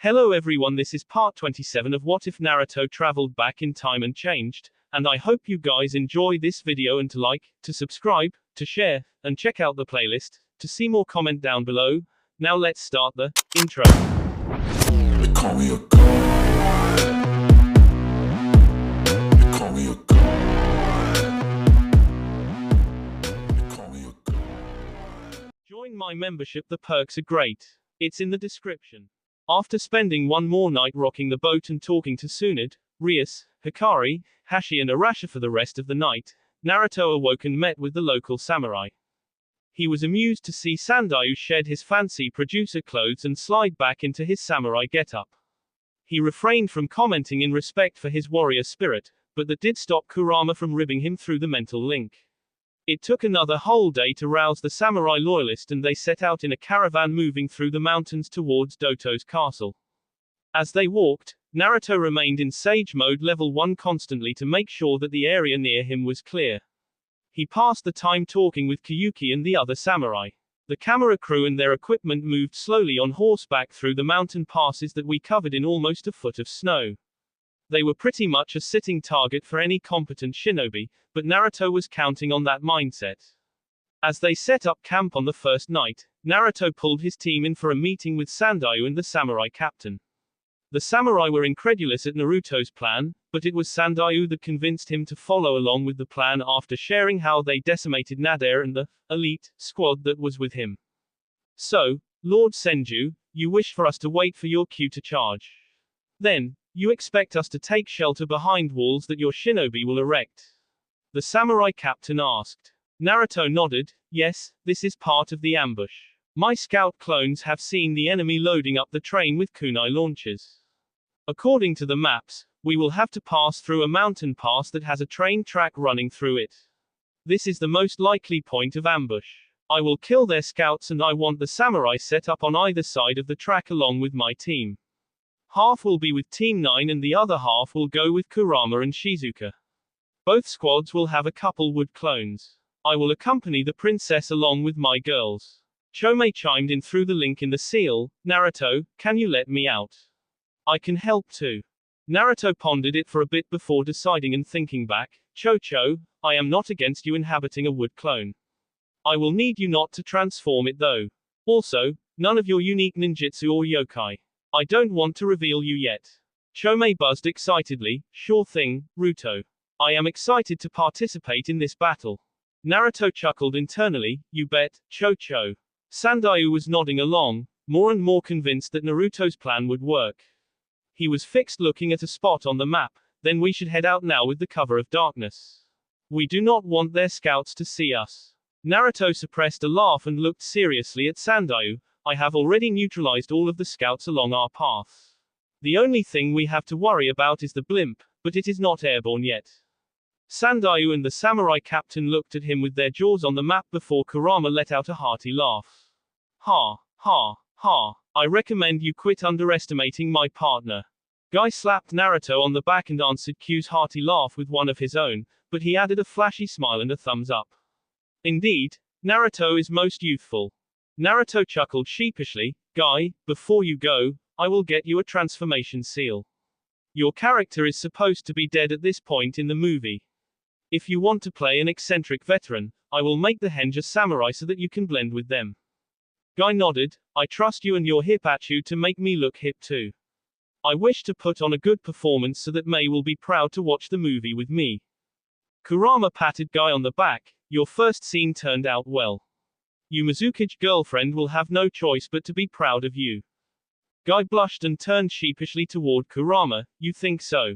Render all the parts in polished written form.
Hello everyone, this is part 27 of What If Naruto Traveled Back in Time and Changed, and I hope you guys enjoy this video and to like, to subscribe, to share, and check out the playlist, to see more comment down below. Now let's start the intro. They call me a god. They call me a god. They call me a god. Join my membership, the perks are great. It's in the description. After spending one more night rocking the boat and talking to Tsunade, Rias, Hikari, Hashi and Arasha for the rest of the night, Naruto awoke and met with the local samurai. He was amused to see Sandayu shed his fancy producer clothes and slide back into his samurai getup. He refrained from commenting in respect for his warrior spirit, but that did stop Kurama from ribbing him through the mental link. It took another whole day to rouse the samurai loyalist and they set out in a caravan moving through the mountains towards Doto's castle. As they walked, Naruto remained in sage mode level 1 constantly to make sure that the area near him was clear. He passed the time talking with Kyuki and the other samurai. The camera crew and their equipment moved slowly on horseback through the mountain passes that we covered in almost a foot of snow. They were pretty much a sitting target for any competent shinobi, but Naruto was counting on that mindset. As they set up camp on the first night, Naruto pulled his team in for a meeting with Sandayu and the samurai captain. The samurai were incredulous at Naruto's plan, but it was Sandayu that convinced him to follow along with the plan after sharing how they decimated Nader and the elite squad that was with him. So, Lord Senju, you wish for us to wait for your cue to charge. Then, you expect us to take shelter behind walls that your shinobi will erect? The samurai captain asked. Naruto nodded. Yes, this is part of the ambush. My scout clones have seen the enemy loading up the train with kunai launchers. According to the maps, we will have to pass through a mountain pass that has a train track running through it. This is the most likely point of ambush. I will kill their scouts and I want the samurai set up on either side of the track along with my team. Half will be with Team 9 and the other half will go with Kurama and Shizuka. Both squads will have a couple wood clones. I will accompany the princess along with my girls. Chome chimed in through the link in the seal. Naruto, can you let me out? I can help too. Naruto pondered it for a bit before deciding and thinking back. Cho, I am not against you inhabiting a wood clone. I will need you not to transform it though. Also, none of your unique ninjutsu or yokai. I don't want to reveal you yet. Chome buzzed excitedly. Sure thing, Ruto. I am excited to participate in this battle. Naruto chuckled internally. You bet, Cho. Sandayu was nodding along, more and more convinced that Naruto's plan would work. He was fixed looking at a spot on the map. Then we should head out now with the cover of darkness. We do not want their scouts to see us. Naruto suppressed a laugh and looked seriously at Sandayu. I have already neutralized all of the scouts along our path. The only thing we have to worry about is the blimp, but it is not airborne yet. Sandayu and the samurai captain looked at him with their jaws on the map before Kurama let out a hearty laugh. Ha, ha, ha. I recommend you quit underestimating my partner. Guy slapped Naruto on the back and answered Q's hearty laugh with one of his own, but he added a flashy smile and a thumbs up. Indeed, Naruto is most youthful. Naruto chuckled sheepishly. Guy, before you go, I will get you a transformation seal. Your character is supposed to be dead at this point in the movie. If you want to play an eccentric veteran, I will make the henja samurai so that you can blend with them. Guy nodded. I trust you and your hippachu to make me look hip too. I wish to put on a good performance so that May will be proud to watch the movie with me. Kurama patted Guy on the back. Your first scene turned out well. Mizuki's girlfriend will have no choice but to be proud of you. Guy blushed and turned sheepishly toward Kurama. You think so?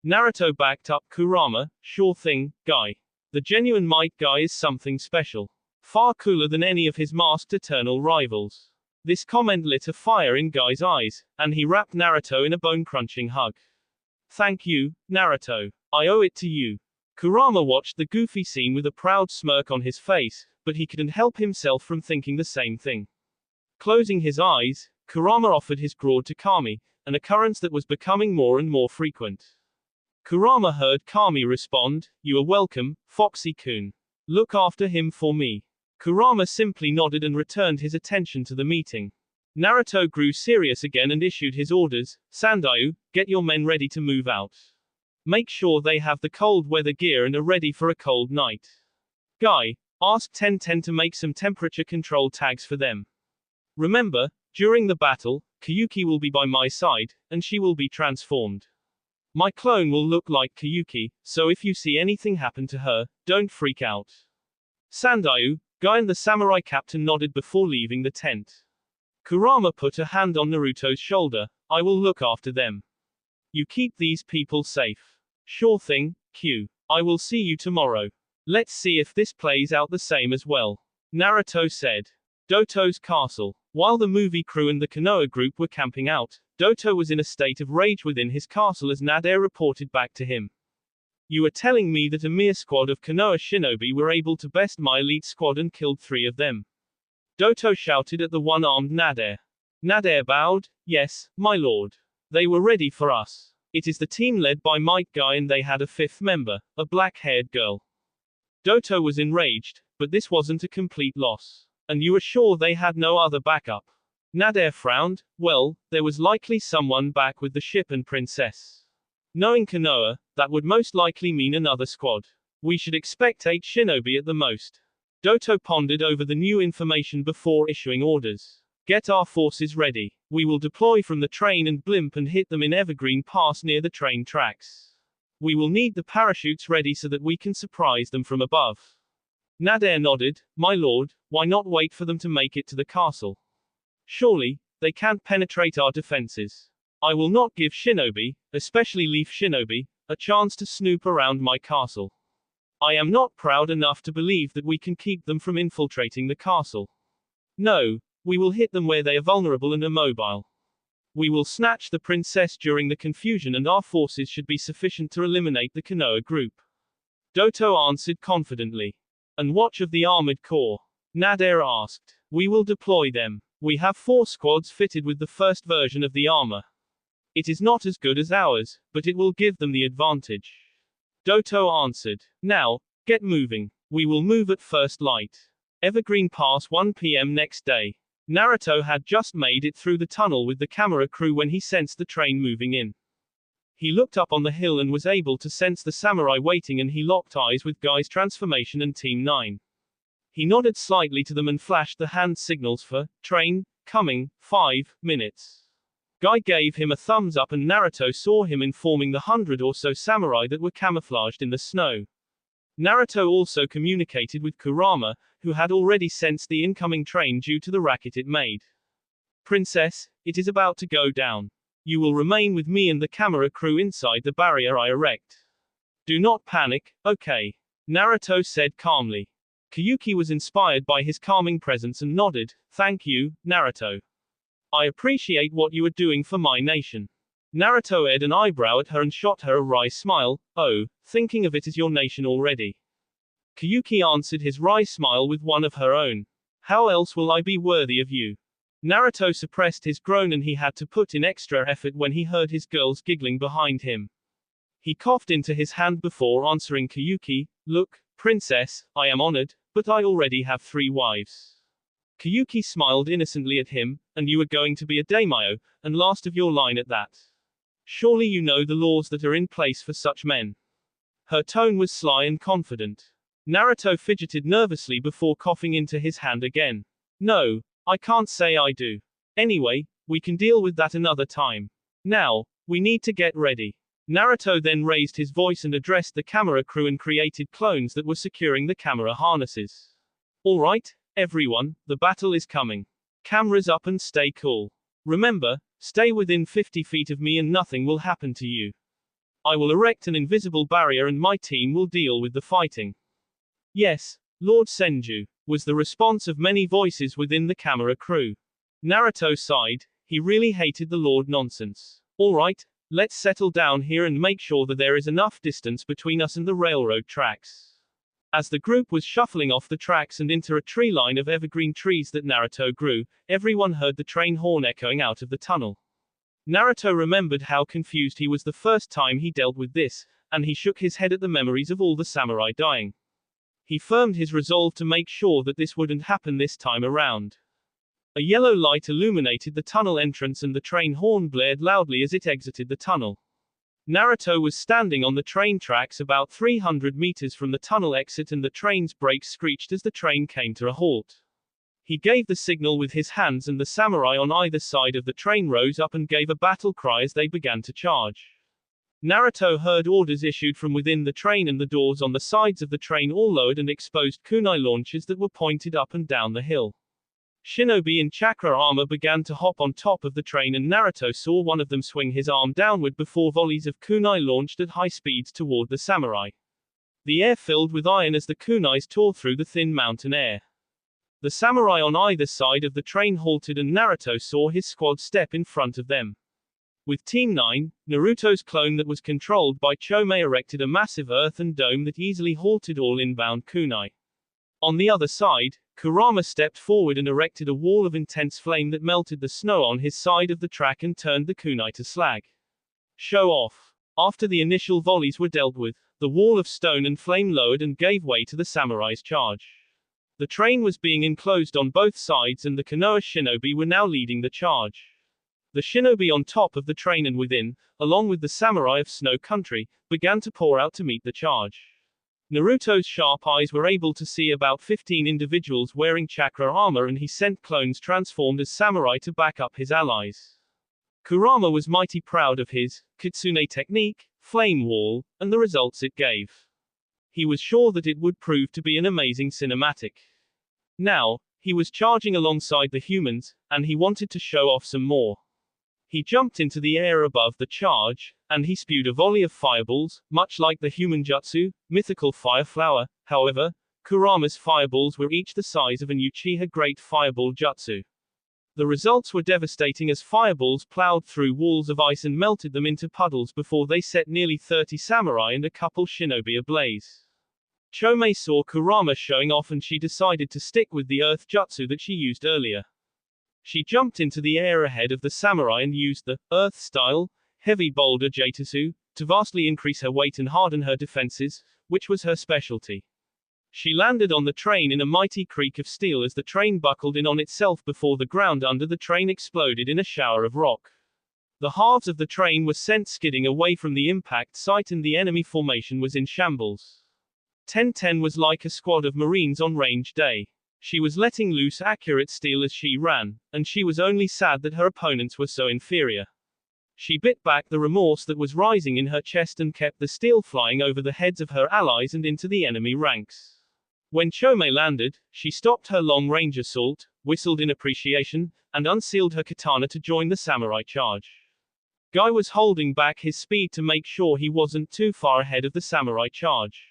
Naruto backed up Kurama. Sure thing, Guy. The genuine Might Guy is something special. Far cooler than any of his masked eternal rivals. This comment lit a fire in Guy's eyes, and he wrapped Naruto in a bone-crunching hug. Thank you, Naruto. I owe it to you. Kurama watched the goofy scene with a proud smirk on his face, but he couldn't help himself from thinking the same thing. Closing his eyes, Kurama offered his gourd to Kami, an occurrence that was becoming more and more frequent. Kurama heard Kami respond, You are welcome, Foxy-kun. Look after him for me. Kurama simply nodded and returned his attention to the meeting. Naruto grew serious again and issued his orders. Sandayu, get your men ready to move out. Make sure they have the cold weather gear and are ready for a cold night. Guy, ask Tenten to make some temperature control tags for them. Remember, during the battle, Kyuki will be by my side, and she will be transformed. My clone will look like Kyuki, so if you see anything happen to her, don't freak out. Sandayu, Guy and the samurai captain nodded before leaving the tent. Kurama put a hand on Naruto's shoulder. I will look after them. You keep these people safe. Sure thing, Q. I will see you tomorrow. Let's see if this plays out the same as well. Naruto said. Doto's castle. While the movie crew and the Konoha group were camping out, Doto was in a state of rage within his castle as Nader reported back to him. You are telling me that a mere squad of Konoha shinobi were able to best my elite squad and killed 3 of them? Doto shouted at the one-armed Nader. Nader bowed. Yes, my lord. They were ready for us. It is the team led by Might Guy and they had a 5th member, a black-haired girl. Doto was enraged, but this wasn't a complete loss. And you are sure they had no other backup? Nader frowned. Well, there was likely someone back with the ship and princess. Knowing Konoha, that would most likely mean another squad. We should expect 8 shinobi at the most. Doto pondered over the new information before issuing orders. Get our forces ready. We will deploy from the train and blimp and hit them in Evergreen Pass near the train tracks. We will need the parachutes ready so that we can surprise them from above. Nader nodded. My lord, why not wait for them to make it to the castle? Surely, they can't penetrate our defenses. I will not give shinobi, especially Leaf Shinobi, a chance to snoop around my castle. I am not proud enough to believe that we can keep them from infiltrating the castle. No, we will hit them where they are vulnerable and immobile. We will snatch the princess during the confusion and our forces should be sufficient to eliminate the Konoha group. Doto answered confidently. And watch of the armored corps? Nader asked. We will deploy them. We have 4 squads fitted with the first version of the armor. It is not as good as ours, but it will give them the advantage. Doto answered. Now, get moving. We will move at first light. Evergreen Pass 1 p.m. next day. Naruto had just made it through the tunnel with the camera crew when he sensed the train moving in. He looked up on the hill and was able to sense the samurai waiting and he locked eyes with Guy's transformation and Team 9. He nodded slightly to them and flashed the hand signals for, train, coming, 5 minutes. Guy gave him a thumbs up and Naruto saw him informing the 100 or so samurai that were camouflaged in the snow. Naruto also communicated with Kurama, who had already sensed the incoming train due to the racket it made. Princess, it is about to go down. You will remain with me and the camera crew inside the barrier I erect. Do not panic, okay? Naruto said calmly. Kyuki was inspired by his calming presence and nodded. Thank you, Naruto. I appreciate what you are doing for my nation. Naruto aired an eyebrow at her and shot her a wry smile. Oh, thinking of it as your nation already. Kyuki answered his wry smile with one of her own. How else will I be worthy of you? Naruto suppressed his groan and he had to put in extra effort when he heard his girls giggling behind him. He coughed into his hand before answering Kyuki. Look, princess, I am honored, but I already have 3 wives. Kyuki smiled innocently at him, and you are going to be a daimyo, and last of your line at that. Surely you know the laws that are in place for such men. Her tone was sly and confident. Naruto fidgeted nervously before coughing into his hand again. No, I can't say I do. Anyway, we can deal with that another time. Now, we need to get ready. Naruto then raised his voice and addressed the camera crew and created clones that were securing the camera harnesses. Alright, everyone, the battle is coming. Cameras up and stay cool. Remember, stay within 50 feet of me and nothing will happen to you. I will erect an invisible barrier and my team will deal with the fighting. Yes, Lord Senju, was the response of many voices within the camera crew. Naruto sighed. He really hated the Lord nonsense. Alright, let's settle down here and make sure that there is enough distance between us and the railroad tracks. As the group was shuffling off the tracks and into a tree line of evergreen trees that Naruto grew, everyone heard the train horn echoing out of the tunnel. Naruto remembered how confused he was the first time he dealt with this, and he shook his head at the memories of all the samurai dying. He firmed his resolve to make sure that this wouldn't happen this time around. A yellow light illuminated the tunnel entrance and the train horn blared loudly as it exited the tunnel. Naruto was standing on the train tracks about 300 meters from the tunnel exit and the train's brakes screeched as the train came to a halt. He gave the signal with his hands and the samurai on either side of the train rose up and gave a battle cry as they began to charge. Naruto heard orders issued from within the train and the doors on the sides of the train all lowered and exposed kunai launchers that were pointed up and down the hill. Shinobi in chakra armor began to hop on top of the train and Naruto saw one of them swing his arm downward before volleys of kunai launched at high speeds toward the samurai. The air filled with iron as the kunais tore through the thin mountain air. The samurai on either side of the train halted and Naruto saw his squad step in front of them. With Team 9, Naruto's clone that was controlled by Chome erected a massive earthen dome that easily halted all inbound kunai. On the other side, Kurama stepped forward and erected a wall of intense flame that melted the snow on his side of the track and turned the kunai to slag. Show off. After the initial volleys were dealt with, the wall of stone and flame lowered and gave way to the samurai's charge. The train was being enclosed on both sides and the Konoha shinobi were now leading the charge. The shinobi on top of the train and within, along with the samurai of Snow Country, began to pour out to meet the charge. Naruto's sharp eyes were able to see about 15 individuals wearing chakra armor and he sent clones transformed as samurai to back up his allies. Kurama was mighty proud of his kitsune technique, flame wall, and the results it gave. He was sure that it would prove to be an amazing cinematic. Now, he was charging alongside the humans, and he wanted to show off some more. He jumped into the air above the charge, and he spewed a volley of fireballs, much like the human jutsu, mythical fire flower. However, Kurama's fireballs were each the size of an Uchiha Great Fireball Jutsu. The results were devastating as fireballs plowed through walls of ice and melted them into puddles before they set nearly 30 samurai and a couple shinobi ablaze. Chome saw Kurama showing off and she decided to stick with the earth jutsu that she used earlier. She jumped into the air ahead of the samurai and used the earth-style, heavy boulder jutsu to vastly increase her weight and harden her defenses, which was her specialty. She landed on the train in a mighty creak of steel as the train buckled in on itself before the ground under the train exploded in a shower of rock. The halves of the train were sent skidding away from the impact site and the enemy formation was in shambles. 1010 was like a squad of Marines on range day. She was letting loose accurate steel as she ran, and she was only sad that her opponents were so inferior. She bit back the remorse that was rising in her chest and kept the steel flying over the heads of her allies and into the enemy ranks. When Chome landed, she stopped her long-range assault, whistled in appreciation, and unsealed her katana to join the samurai charge. Guy was holding back his speed to make sure he wasn't too far ahead of the samurai charge.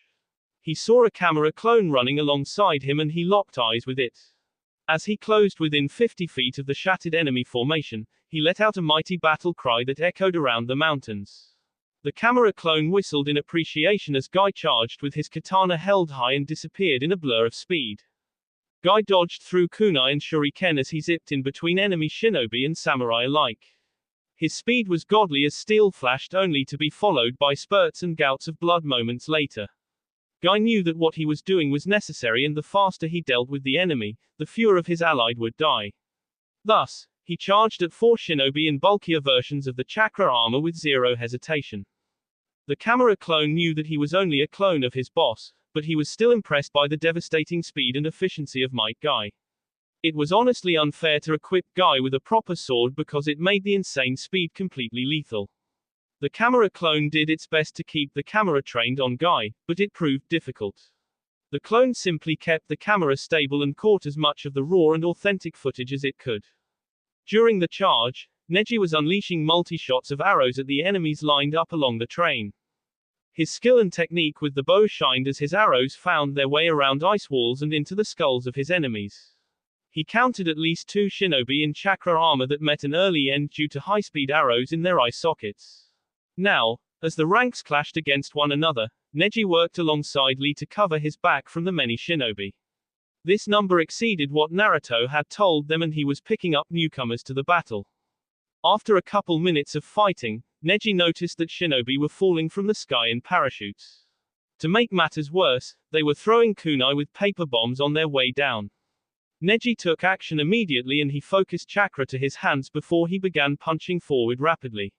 He saw a camera clone running alongside him and he locked eyes with it. As he closed within 50 feet of the shattered enemy formation, he let out a mighty battle cry that echoed around the mountains. The camera clone whistled in appreciation as Guy charged with his katana held high and disappeared in a blur of speed. Guy dodged through kunai and shuriken as he zipped in between enemy shinobi and samurai alike. His speed was godly as steel flashed only to be followed by spurts and gouts of blood moments later. Guy knew that what he was doing was necessary and the faster he dealt with the enemy, the fewer of his allied would die. Thus, he charged at 4 shinobi in bulkier versions of the chakra armor with zero hesitation. The camera clone knew that he was only a clone of his boss, but he was still impressed by the devastating speed and efficiency of Might Guy. It was honestly unfair to equip Guy with a proper sword because it made the insane speed completely lethal. The camera clone did its best to keep the camera trained on Guy, but it proved difficult. The clone simply kept the camera stable and caught as much of the raw and authentic footage as it could. During the charge, Neji was unleashing multi-shots of arrows at the enemies lined up along the train. His skill and technique with the bow shined as his arrows found their way around ice walls and into the skulls of his enemies. He counted at least 2 shinobi in chakra armor that met an early end due to high-speed arrows in their eye sockets. Now, as the ranks clashed against one another, Neji worked alongside Lee to cover his back from the many shinobi. This number exceeded what Naruto had told them and he was picking up newcomers to the battle. After a couple minutes of fighting, Neji noticed that shinobi were falling from the sky in parachutes. To make matters worse, they were throwing kunai with paper bombs on their way down. Neji took action immediately and he focused chakra to his hands before he began punching forward rapidly.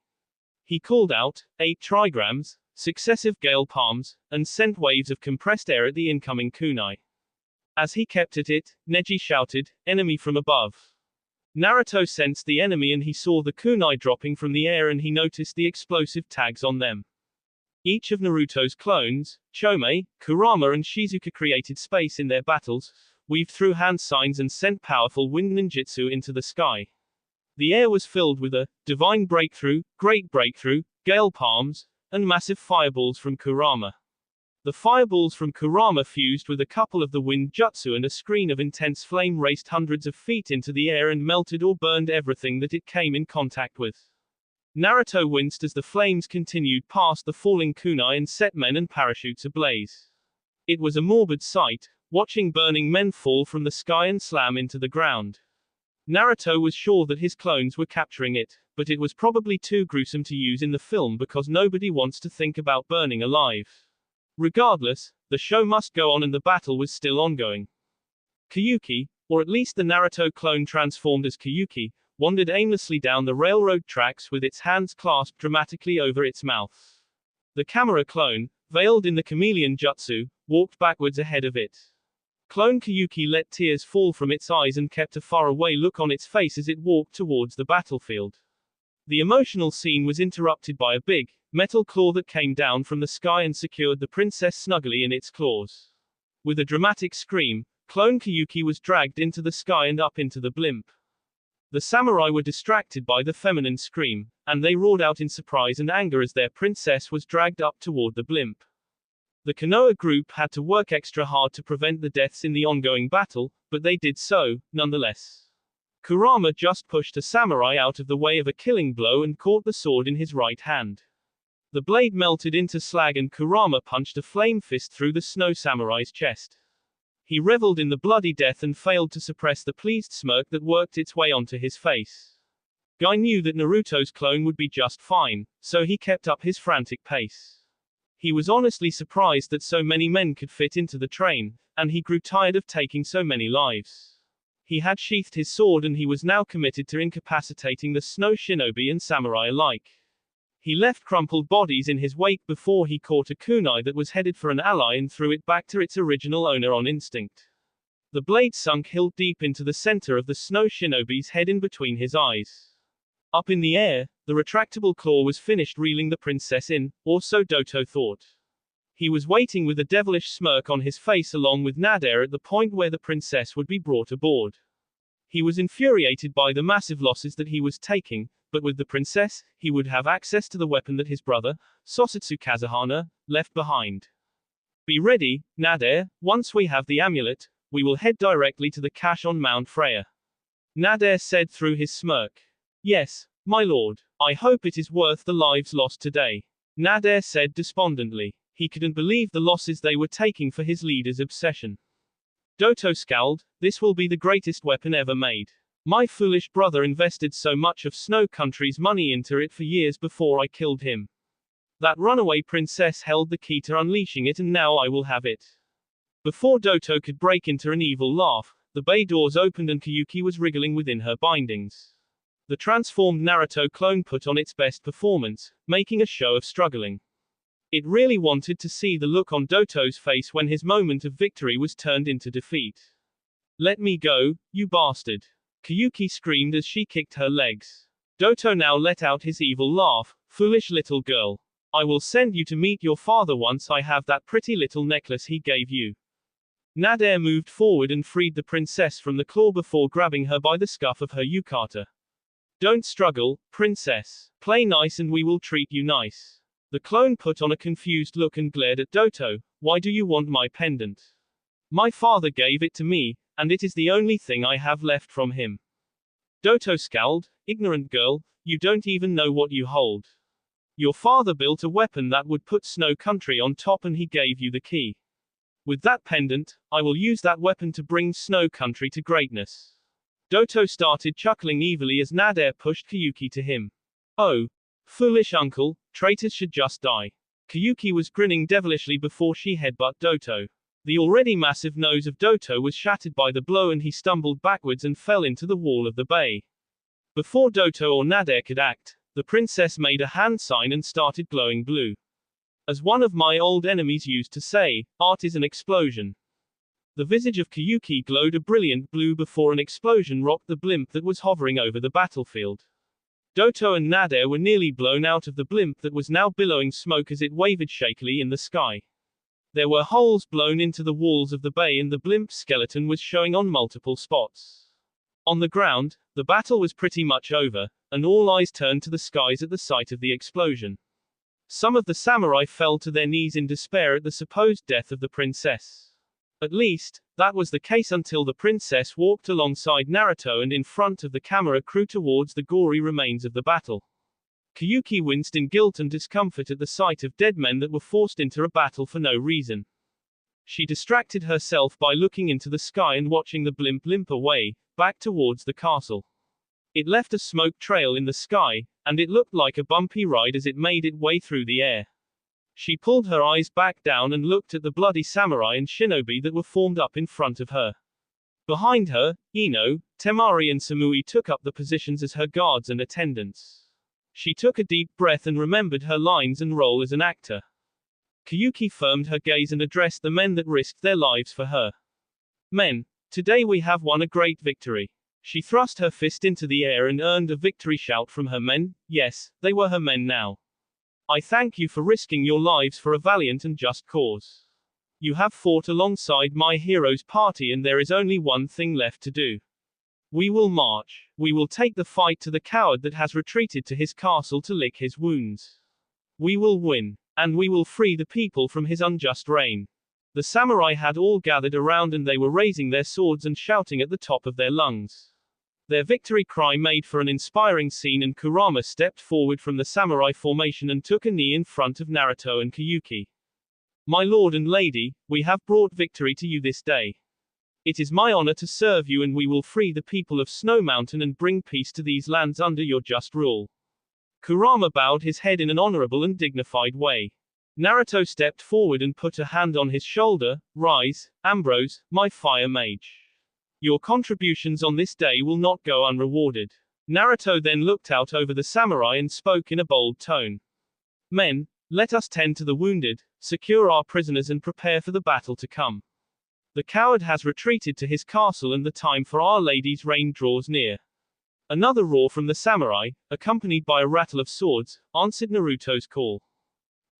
He called out, 8 trigrams, successive gale palms, and sent waves of compressed air at the incoming kunai. As he kept at it, Neji shouted, enemy from above. Naruto sensed the enemy and he saw the kunai dropping from the air and he noticed the explosive tags on them. Each of Naruto's clones, Chome, Kurama and Shizuka created space in their battles, weaved through hand signs and sent powerful wind ninjutsu into the sky. The air was filled with a divine breakthrough, great breakthrough, gale palms, and massive fireballs from Kurama. The fireballs from Kurama fused with a couple of the wind jutsu and a screen of intense flame raced hundreds of feet into the air and melted or burned everything that it came in contact with. Naruto winced as the flames continued past the falling kunai and set men and parachutes ablaze. It was a morbid sight, watching burning men fall from the sky and slam into the ground. Naruto was sure that his clones were capturing it, but it was probably too gruesome to use in the film because nobody wants to think about burning alive. Regardless, the show must go on and the battle was still ongoing. Kyuki, or at least the Naruto clone transformed as Kyuki, wandered aimlessly down the railroad tracks with its hands clasped dramatically over its mouth. The camera clone, veiled in the chameleon jutsu, walked backwards ahead of it. Clone Kyuki let tears fall from its eyes and kept a faraway look on its face as it walked towards the battlefield. The emotional scene was interrupted by a big, metal claw that came down from the sky and secured the princess snugly in its claws. With a dramatic scream, Clone Kyuki was dragged into the sky and up into the blimp. The samurai were distracted by the feminine scream, and they roared out in surprise and anger as their princess was dragged up toward the blimp. The Konoha group had to work extra hard to prevent the deaths in the ongoing battle, but they did so, nonetheless. Kurama just pushed a samurai out of the way of a killing blow and caught the sword in his right hand. The blade melted into slag and Kurama punched a flame fist through the snow samurai's chest. He reveled in the bloody death and failed to suppress the pleased smirk that worked its way onto his face. Guy knew that Naruto's clone would be just fine, so he kept up his frantic pace. He was honestly surprised that so many men could fit into the train, and he grew tired of taking so many lives. He had sheathed his sword and he was now committed to incapacitating the snow shinobi and samurai alike. He left crumpled bodies in his wake before he caught a kunai that was headed for an ally and threw it back to its original owner on instinct. The blade sunk hilt deep into the center of the snow shinobi's head in between his eyes. Up in the air, the retractable claw was finished reeling the princess in, or so Doto thought. He was waiting with a devilish smirk on his face along with Nader at the point where the princess would be brought aboard. He was infuriated by the massive losses that he was taking, but with the princess, he would have access to the weapon that his brother, Sosatsu Kazuhana, left behind. Be ready, Nader, once we have the amulet, we will head directly to the cache on Mount Freya. Nader said through his smirk. Yes, my lord. I hope it is worth the lives lost today. Nader said despondently. He couldn't believe the losses they were taking for his leader's obsession. Doto scowled, this will be the greatest weapon ever made. My foolish brother invested so much of Snow Country's money into it for years before I killed him. That runaway princess held the key to unleashing it and now I will have it. Before Doto could break into an evil laugh, the bay doors opened and Kyuki was wriggling within her bindings. The transformed Naruto clone put on its best performance, making a show of struggling. It really wanted to see the look on Doto's face when his moment of victory was turned into defeat. Let me go, you bastard. Kyuki screamed as she kicked her legs. Doto now let out his evil laugh, foolish little girl. I will send you to meet your father once I have that pretty little necklace he gave you. Nader moved forward and freed the princess from the claw before grabbing her by the scuff of her yukata. Don't struggle, princess. Play nice and we will treat you nice. The clone put on a confused look and glared at Doto. Why do you want my pendant? My father gave it to me, and it is the only thing I have left from him. Doto scowled. Ignorant girl, you don't even know what you hold. Your father built a weapon that would put Snow Country on top and he gave you the key. With that pendant, I will use that weapon to bring Snow Country to greatness. Doto started chuckling evilly as Nader pushed Kyuki to him. Oh, foolish uncle, traitors should just die. Kyuki was grinning devilishly before she headbutt Doto. The already massive nose of Doto was shattered by the blow and he stumbled backwards and fell into the wall of the bay. Before Doto or Nader could act, the princess made a hand sign and started glowing blue. As one of my old enemies used to say, art is an explosion. The visage of Kiyuki glowed a brilliant blue before an explosion rocked the blimp that was hovering over the battlefield. Doto and Nader were nearly blown out of the blimp that was now billowing smoke as it wavered shakily in the sky. There were holes blown into the walls of the bay and the blimp's skeleton was showing on multiple spots. On the ground, the battle was pretty much over, and all eyes turned to the skies at the sight of the explosion. Some of the samurai fell to their knees in despair at the supposed death of the princess. At least, that was the case until the princess walked alongside Naruto and in front of the camera crew towards the gory remains of the battle. Kiyuki winced in guilt and discomfort at the sight of dead men that were forced into a battle for no reason. She distracted herself by looking into the sky and watching the blimp limp away, back towards the castle. It left a smoke trail in the sky, and it looked like a bumpy ride as it made its way through the air. She pulled her eyes back down and looked at the bloody samurai and shinobi that were formed up in front of her. Behind her, Ino, Temari and Samui took up the positions as her guards and attendants. She took a deep breath and remembered her lines and role as an actor. Kiyuki firmed her gaze and addressed the men that risked their lives for her. Men, today we have won a great victory. She thrust her fist into the air and earned a victory shout from her men. Yes, they were her men now. I thank you for risking your lives for a valiant and just cause. You have fought alongside my hero's party and there is only one thing left to do. We will march. We will take the fight to the coward that has retreated to his castle to lick his wounds. We will win. And we will free the people from his unjust reign. The samurai had all gathered around and they were raising their swords and shouting at the top of their lungs. Their victory cry made for an inspiring scene and Kurama stepped forward from the samurai formation and took a knee in front of Naruto and Kiyuki. My lord and lady, we have brought victory to you this day. It is my honor to serve you and we will free the people of Snow Mountain and bring peace to these lands under your just rule. Kurama bowed his head in an honorable and dignified way. Naruto stepped forward and put a hand on his shoulder. Rise, Ambrose, my fire mage. Your contributions on this day will not go unrewarded. Naruto then looked out over the samurai and spoke in a bold tone. Men, let us tend to the wounded, secure our prisoners and prepare for the battle to come. The coward has retreated to his castle and the time for Our Lady's reign draws near. Another roar from the samurai, accompanied by a rattle of swords, answered Naruto's call.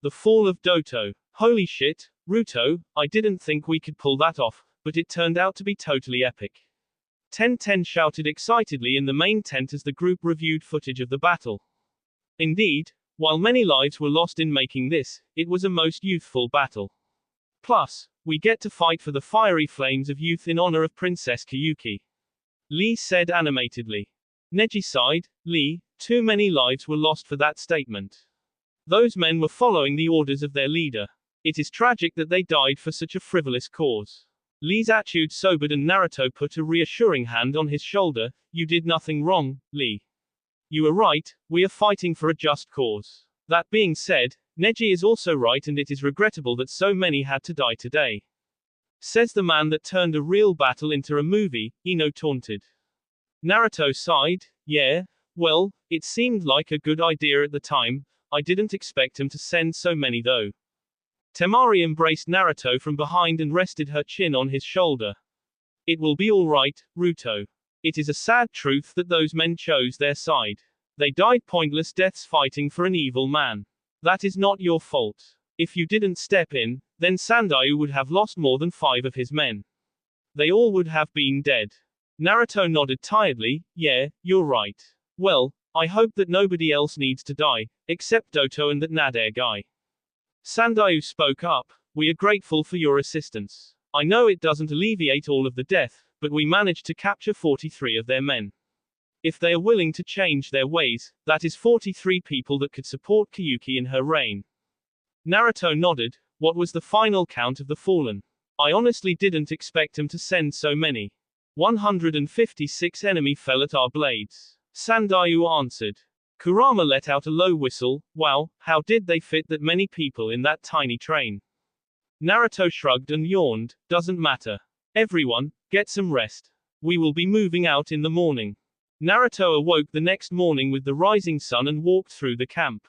The fall of Doto. Holy shit, Ruto, I didn't think we could pull that off, but it turned out to be totally epic. 10-10 shouted excitedly in the main tent as the group reviewed footage of the battle. Indeed, while many lives were lost in making this, it was a most youthful battle. Plus, we get to fight for the fiery flames of youth in honor of Princess Kiyuki. Lee said animatedly. Neji sighed. Lee, too many lives were lost for that statement. Those men were following the orders of their leader. It is tragic that they died for such a frivolous cause. Lee's attitude sobered and Naruto put a reassuring hand on his shoulder. You did nothing wrong, Lee. You are right, we are fighting for a just cause. That being said, Neji is also right and it is regrettable that so many had to die today. Says the man that turned a real battle into a movie, Ino taunted. Naruto sighed. Yeah, well, it seemed like a good idea at the time. I didn't expect him to send so many though. Temari embraced Naruto from behind and rested her chin on his shoulder. It will be all right, Ruto. It is a sad truth that those men chose their side. They died pointless deaths fighting for an evil man. That is not your fault. If you didn't step in, then Sandayu would have lost more than 5 of his men. They all would have been dead. Naruto nodded tiredly. Yeah, you're right. Well, I hope that nobody else needs to die, except Doto and that Nader guy. Sandayu spoke up. We are grateful for your assistance. I know it doesn't alleviate all of the death, but we managed to capture 43 of their men. If they are willing to change their ways, that is 43 people that could support Kiyuki in her reign. Naruto nodded. What was the final count of the fallen? I honestly didn't expect him to send so many. 156 enemy fell at our blades. Sandayu answered. Kurama let out a low whistle. Wow, how did they fit that many people in that tiny train? Naruto shrugged and yawned. Doesn't matter. Everyone, get some rest. We will be moving out in the morning. Naruto awoke the next morning with the rising sun and walked through the camp.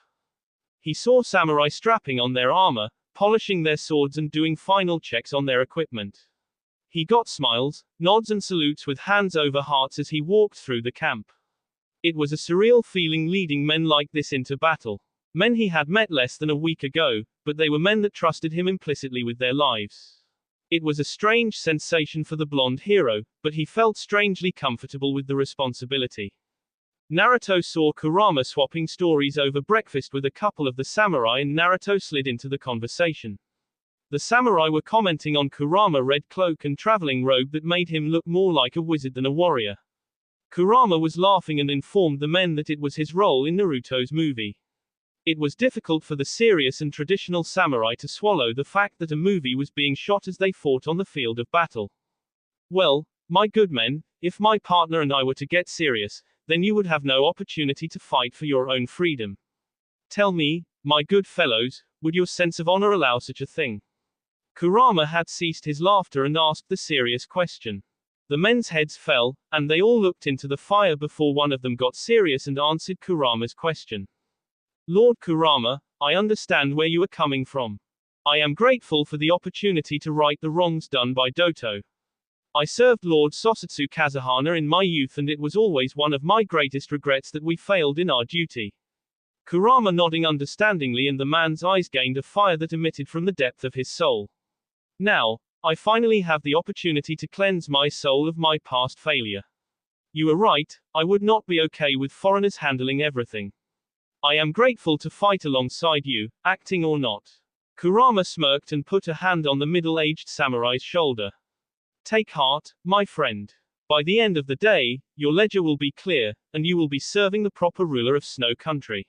He saw samurai strapping on their armor, polishing their swords and doing final checks on their equipment. He got smiles, nods and salutes with hands over hearts as he walked through the camp. It was a surreal feeling leading men like this into battle. Men he had met less than a week ago, but they were men that trusted him implicitly with their lives. It was a strange sensation for the blonde hero, but he felt strangely comfortable with the responsibility. Naruto saw Kurama swapping stories over breakfast with a couple of the samurai and Naruto slid into the conversation. The samurai were commenting on Kurama's red cloak and traveling robe that made him look more like a wizard than a warrior. Kurama was laughing and informed the men that it was his role in Naruto's movie. It was difficult for the serious and traditional samurai to swallow the fact that a movie was being shot as they fought on the field of battle. Well, my good men, if my partner and I were to get serious, then you would have no opportunity to fight for your own freedom. Tell me, my good fellows, would your sense of honor allow such a thing? Kurama had ceased his laughter and asked the serious question. The men's heads fell, and they all looked into the fire before one of them got serious and answered Kurama's question. Lord Kurama, I understand where you are coming from. I am grateful for the opportunity to right the wrongs done by Doto. I served Lord Sosatsu Kazuhana in my youth and it was always one of my greatest regrets that we failed in our duty. Kurama nodding understandingly and the man's eyes gained a fire that emitted from the depth of his soul. Now, I finally have the opportunity to cleanse my soul of my past failure. You are right, I would not be okay with foreigners handling everything. I am grateful to fight alongside you, acting or not. Kurama smirked and put a hand on the middle-aged samurai's shoulder. Take heart, my friend. By the end of the day, your ledger will be clear, and you will be serving the proper ruler of Snow Country.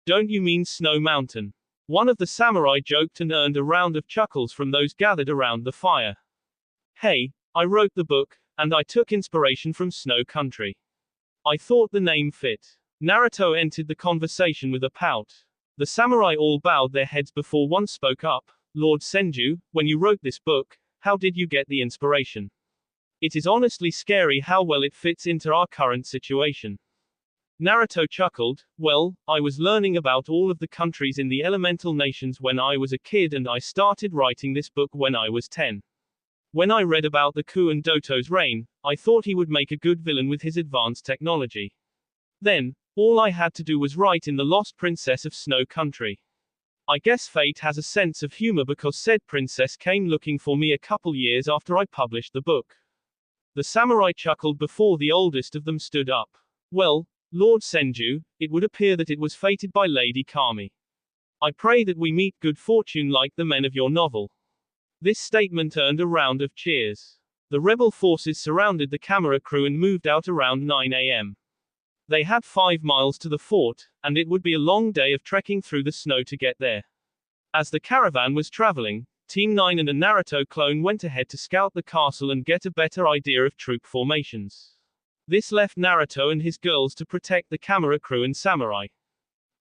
Don't you mean Snow Mountain? One of the samurai joked and earned a round of chuckles from those gathered around the fire. Hey, I wrote the book, and I took inspiration from Snow Country. I thought the name fit. Naruto entered the conversation with a pout. The samurai all bowed their heads before one spoke up. Lord Senju, when you wrote this book, how did you get the inspiration? It is honestly scary how well it fits into our current situation. Naruto chuckled. Well, I was learning about all of the countries in the elemental nations when I was a kid and I started writing this book when I was 10. When I read about the coup and Doto's reign, I thought he would make a good villain with his advanced technology. Then, all I had to do was write in the Lost Princess of Snow Country. I guess fate has a sense of humor because said princess came looking for me a couple years after I published the book. The samurai chuckled before the oldest of them stood up. Well, Lord Senju, it would appear that it was fated by Lady Kami. I pray that we meet good fortune like the men of your novel. This statement earned a round of cheers. The rebel forces surrounded the camera crew and moved out around 9 a.m. They had 5 miles to the fort, and it would be a long day of trekking through the snow to get there. As the caravan was traveling, Team 9 and a Naruto clone went ahead to scout the castle and get a better idea of troop formations. This left Naruto and his girls to protect the camera crew and samurai.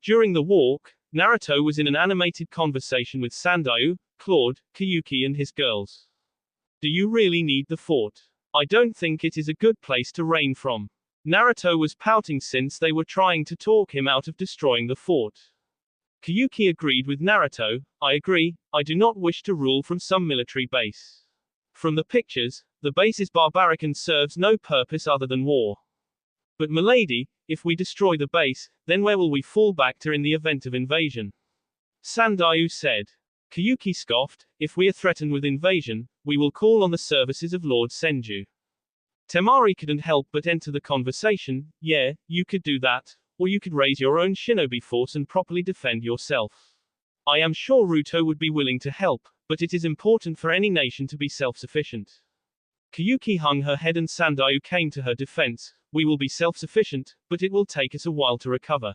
During the walk, Naruto was in an animated conversation with Sandayu, Claude, Kiyuki and his girls. Do you really need the fort? I don't think it is a good place to reign from. Naruto was pouting since they were trying to talk him out of destroying the fort. Kiyuki agreed with Naruto. I agree, I do not wish to rule from some military base. From the pictures, the base is barbaric and serves no purpose other than war. But milady, if we destroy the base, then where will we fall back to in the event of invasion? Sandayu said. Kiyuki scoffed, if we are threatened with invasion, we will call on the services of Lord Senju. Temari couldn't help but enter the conversation. Yeah, you could do that, or you could raise your own shinobi force and properly defend yourself. I am sure Ruto would be willing to help, but it is important for any nation to be self-sufficient. Kiyuki hung her head and Sandayu came to her defense. We will be self-sufficient, but it will take us a while to recover.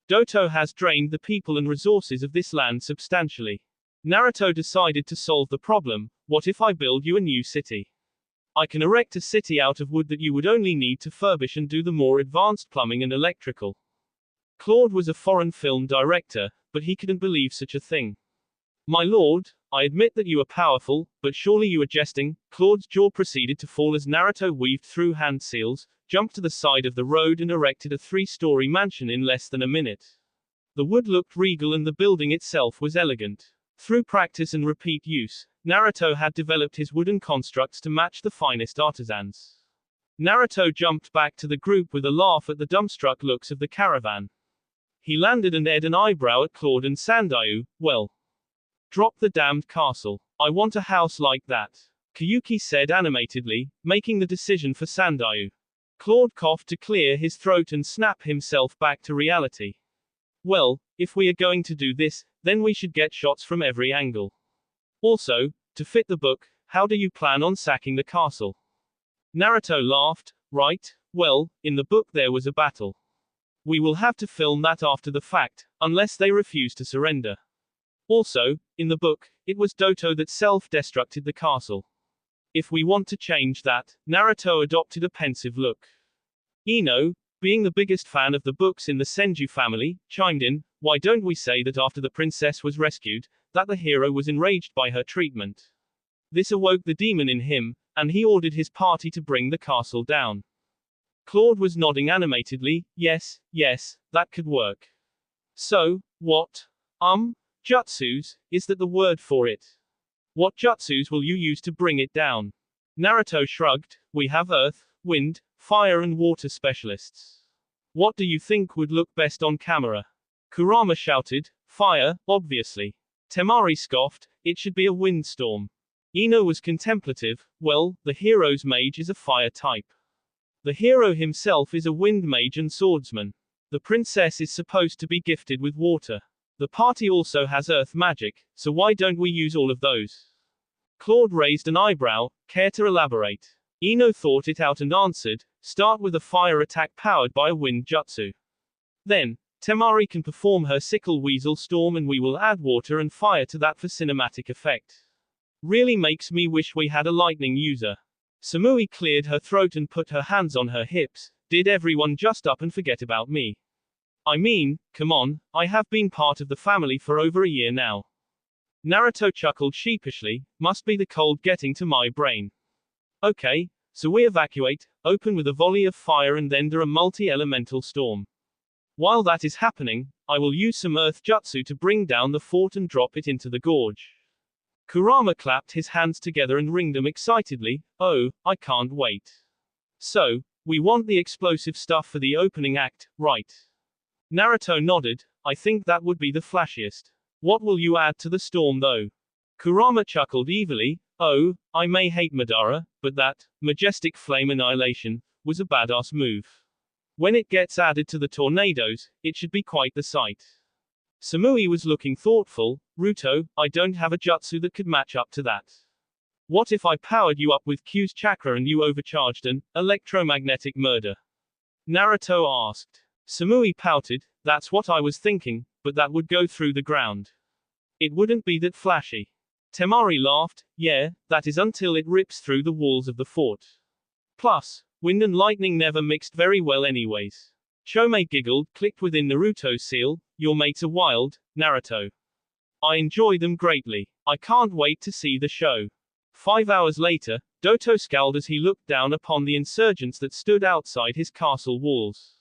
Doto has drained the people and resources of this land substantially. Naruto decided to solve the problem. What if I build you a new city? I can erect a city out of wood that you would only need to furbish and do the more advanced plumbing and electrical. Claude was a foreign film director, but he couldn't believe such a thing. My lord, I admit that you are powerful, but surely you are jesting. Claude's jaw proceeded to fall as Naruto weaved through hand seals, jumped to the side of the road and erected a 3-story mansion in less than a minute. The wood looked regal and the building itself was elegant. Through practice and repeat use, Naruto had developed his wooden constructs to match the finest artisans. Naruto jumped back to the group with a laugh at the dumbstruck looks of the caravan. He landed and aired an eyebrow at Claude and Sandayu. Well, drop the damned castle. I want a house like that, Kiyuki said animatedly, making the decision for Sandayu. Claude coughed to clear his throat and snapped himself back to reality. Well, if we are going to do this, then we should get shots from every angle. Also, to fit the book, how do you plan on sacking the castle? Naruto laughed. Right, well, in the book there was a battle. We will have to film that after the fact, unless they refuse to surrender. Also, in the book, it was Doto that self-destructed the castle. If we want to change that, Naruto adopted a pensive look. Ino, being the biggest fan of the books in the Senju family, chimed in, why don't we say that after the princess was rescued, that the hero was enraged by her treatment. This awoke the demon in him, and he ordered his party to bring the castle down. Claude was nodding animatedly, yes, that could work. So, what? Jutsus, is that the word for it? What jutsus will you use to bring it down? Naruto shrugged, we have earth, wind, fire and water specialists. What do you think would look best on camera? Kurama shouted, fire, obviously. Temari scoffed, it should be a windstorm. Ino was contemplative, well, the hero's mage is a fire type. The hero himself is a wind mage and swordsman. The princess is supposed to be gifted with water. The party also has earth magic, so why don't we use all of those? Claude raised an eyebrow, care to elaborate? Ino thought it out and answered, start with a fire attack powered by a wind jutsu. Then, Temari can perform her sickle weasel storm and we will add water and fire to that for cinematic effect. Really makes me wish we had a lightning user. Samui cleared her throat and put her hands on her hips. Did everyone just up and forget about me? I mean, come on, I have been part of the family for over a year now. Naruto chuckled sheepishly, must be the cold getting to my brain. Okay, so we evacuate, open with a volley of fire and then do a multi-elemental storm. While that is happening, I will use some earth jutsu to bring down the fort and drop it into the gorge. Kurama clapped his hands together and ringed them excitedly, oh, I can't wait. So, we want the explosive stuff for the opening act, right? Naruto nodded, I think that would be the flashiest. What will you add to the storm though? Kurama chuckled evilly, oh, I may hate Madara, but that, majestic flame annihilation, was a badass move. When it gets added to the tornadoes, it should be quite the sight. Samui was looking thoughtful, Ruto, I don't have a jutsu that could match up to that. What if I powered you up with Q's chakra and you overcharged an electromagnetic murder? Naruto asked. Samui pouted, that's what I was thinking, but that would go through the ground. It wouldn't be that flashy. Temari laughed, yeah, that is until it rips through the walls of the fort. Plus, wind and lightning never mixed very well anyways. Chome giggled, clicked within Naruto's seal, your mates are wild, Naruto. I enjoy them greatly. I can't wait to see the show. 5 hours later, Doto scowled as he looked down upon the insurgents that stood outside his castle walls.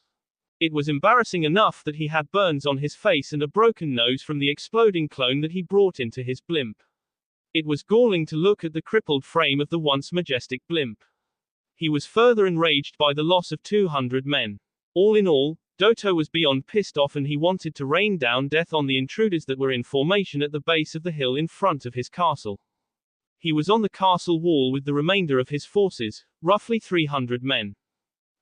It was embarrassing enough that he had burns on his face and a broken nose from the exploding clone that he brought into his blimp. It was galling to look at the crippled frame of the once majestic blimp. He was further enraged by the loss of 200 men. All in all, Doto was beyond pissed off and he wanted to rain down death on the intruders that were in formation at the base of the hill in front of his castle. He was on the castle wall with the remainder of his forces, roughly 300 men.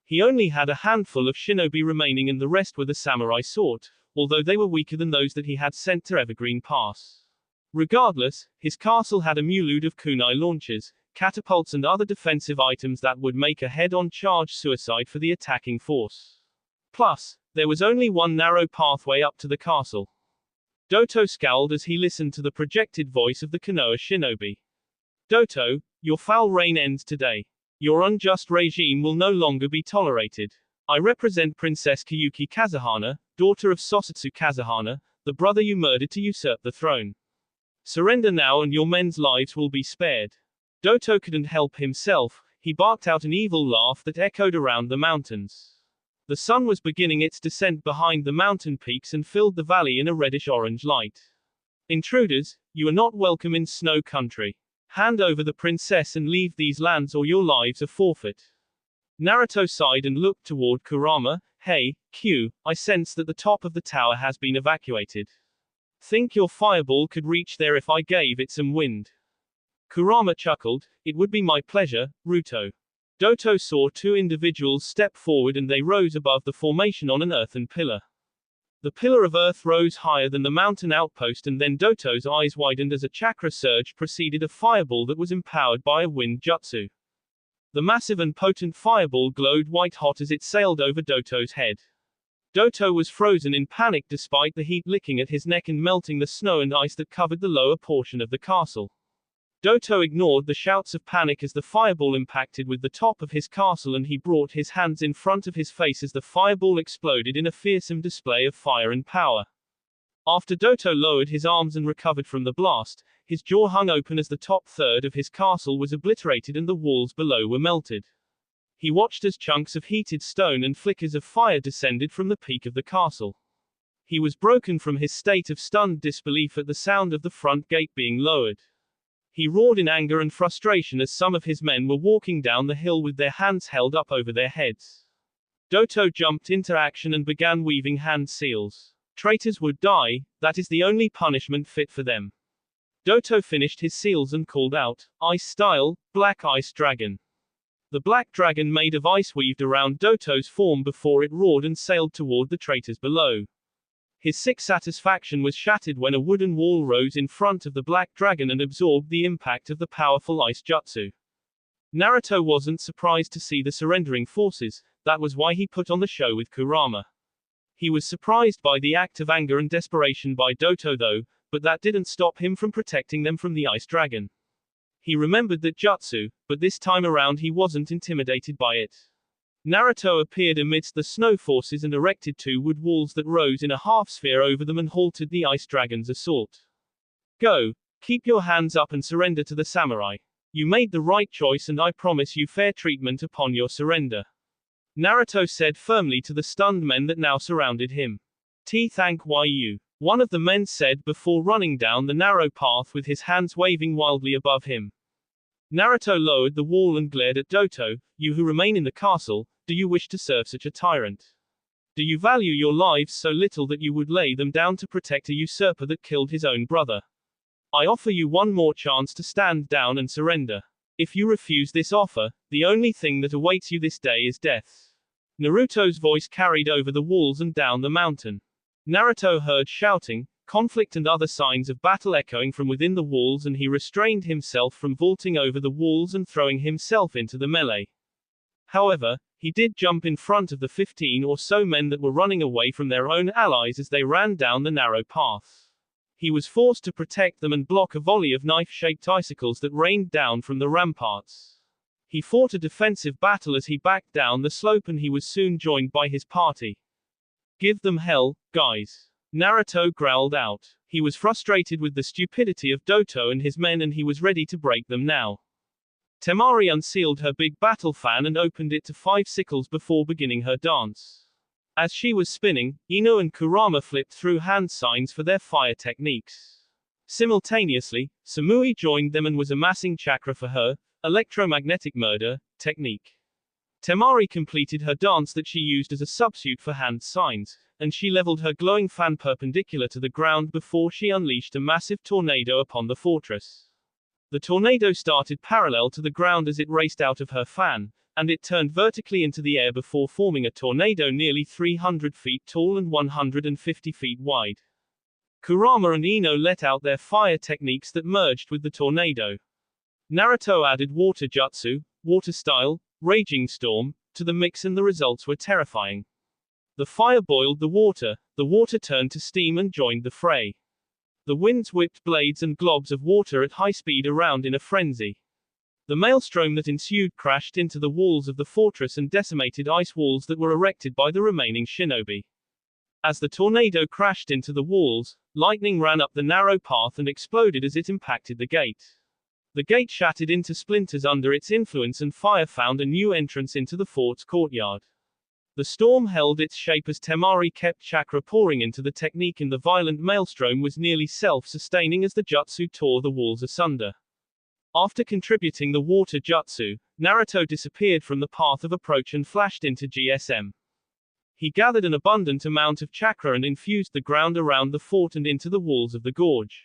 He only had a handful of shinobi remaining and the rest were the samurai sought, although they were weaker than those that he had sent to Evergreen Pass. Regardless, his castle had a multitude of kunai launchers, catapults and other defensive items that would make a head-on charge suicide for the attacking force. Plus, there was only one narrow pathway up to the castle. Doto scowled as he listened to the projected voice of the Konoha shinobi. Doto, your foul reign ends today. Your unjust regime will no longer be tolerated. I represent Princess Kiyuki Kazuhana, daughter of Sosatsu Kazuhana, the brother you murdered to usurp the throne. Surrender now and your men's lives will be spared. Doto couldn't help himself, he barked out an evil laugh that echoed around the mountains. The sun was beginning its descent behind the mountain peaks and filled the valley in a reddish-orange light. Intruders, you are not welcome in Snow Country. Hand over the princess and leave these lands or your lives are forfeit. Naruto sighed and looked toward Kurama. Hey, Q, I sense that the top of the tower has been evacuated. Think your fireball could reach there if I gave it some wind? Kurama chuckled. It would be my pleasure, Ruto. Doto saw two individuals step forward and they rose above the formation on an earthen pillar. The pillar of earth rose higher than the mountain outpost and then Doto's eyes widened as a chakra surge preceded a fireball that was empowered by a wind jutsu. The massive and potent fireball glowed white-hot as it sailed over Doto's head. Doto was frozen in panic despite the heat licking at his neck and melting the snow and ice that covered the lower portion of the castle. Doto ignored the shouts of panic as the fireball impacted with the top of his castle and he brought his hands in front of his face as the fireball exploded in a fearsome display of fire and power. After Doto lowered his arms and recovered from the blast, his jaw hung open as the top third of his castle was obliterated and the walls below were melted. He watched as chunks of heated stone and flickers of fire descended from the peak of the castle. He was broken from his state of stunned disbelief at the sound of the front gate being lowered. He roared in anger and frustration as some of his men were walking down the hill with their hands held up over their heads. Doto jumped into action and began weaving hand seals. Traitors would die, that is the only punishment fit for them. Doto finished his seals and called out, Ice style, Black Ice Dragon. The black dragon made of ice weaved around Doto's form before it roared and sailed toward the traitors below. His sick satisfaction was shattered when a wooden wall rose in front of the black dragon and absorbed the impact of the powerful ice jutsu. Naruto wasn't surprised to see the surrendering forces, that was why he put on the show with Kurama. He was surprised by the act of anger and desperation by Doto though, but that didn't stop him from protecting them from the ice dragon. He remembered that jutsu, but this time around he wasn't intimidated by it. Naruto appeared amidst the snow forces and erected two wood walls that rose in a half-sphere over them and halted the ice dragon's assault. Go. Keep your hands up and surrender to the samurai. You made the right choice and I promise you fair treatment upon your surrender. Naruto said firmly to the stunned men that now surrounded him. Thank you. One of the men said before running down the narrow path with his hands waving wildly above him. Naruto lowered the wall and glared at Doto. You who remain in the castle, do you wish to serve such a tyrant? Do you value your lives so little that you would lay them down to protect a usurper that killed his own brother? I offer you one more chance to stand down and surrender. If you refuse this offer, the only thing that awaits you this day is death. Naruto's voice carried over the walls and down the mountain. Naruto heard shouting, conflict and other signs of battle echoing from within the walls and he restrained himself from vaulting over the walls and throwing himself into the melee. However, he did jump in front of the 15 or so men that were running away from their own allies as they ran down the narrow path. He was forced to protect them and block a volley of knife-shaped icicles that rained down from the ramparts. He fought a defensive battle as he backed down the slope and he was soon joined by his party. Give them hell, guys. Naruto growled out. He was frustrated with the stupidity of Doto and his men and he was ready to break them now. Temari unsealed her big battle fan and opened it to 5 sickles before beginning her dance. As she was spinning, Ino and Kurama flipped through hand signs for their fire techniques. Simultaneously, Samui joined them and was amassing chakra for her electromagnetic murder technique. Temari completed her dance that she used as a substitute for hand signs, and she leveled her glowing fan perpendicular to the ground before she unleashed a massive tornado upon the fortress. The tornado started parallel to the ground as it raced out of her fan, and it turned vertically into the air before forming a tornado nearly 300 feet tall and 150 feet wide. Kurama and Ino let out their fire techniques that merged with the tornado. Naruto added water jutsu, water style, raging storm, to the mix and the results were terrifying. The fire boiled the water turned to steam and joined the fray. The winds whipped blades and globs of water at high speed around in a frenzy. The maelstrom that ensued crashed into the walls of the fortress and decimated ice walls that were erected by the remaining shinobi. As the tornado crashed into the walls, Lightning ran up the narrow path and exploded as it impacted the gate. The gate shattered into splinters under its influence and fire found a new entrance into the fort's courtyard. The storm held its shape as Temari kept chakra pouring into the technique and the violent maelstrom was nearly self-sustaining as the jutsu tore the walls asunder. After contributing the water jutsu, Naruto disappeared from the path of approach and flashed into GSM. He gathered an abundant amount of chakra and infused the ground around the fort and into the walls of the gorge.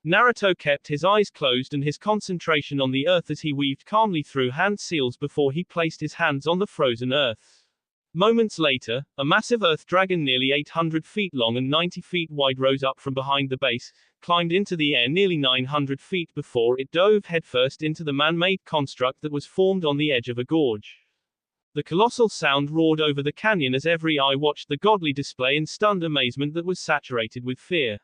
Naruto kept his eyes closed and his concentration on the earth as he weaved calmly through hand seals before he placed his hands on the frozen earth. Moments later, a massive earth dragon nearly 800 feet long and 90 feet wide rose up from behind the base, climbed into the air nearly 900 feet before it dove headfirst into the man-made construct that was formed on the edge of a gorge. The colossal sound roared over the canyon as every eye watched the godly display in stunned amazement that was saturated with fear.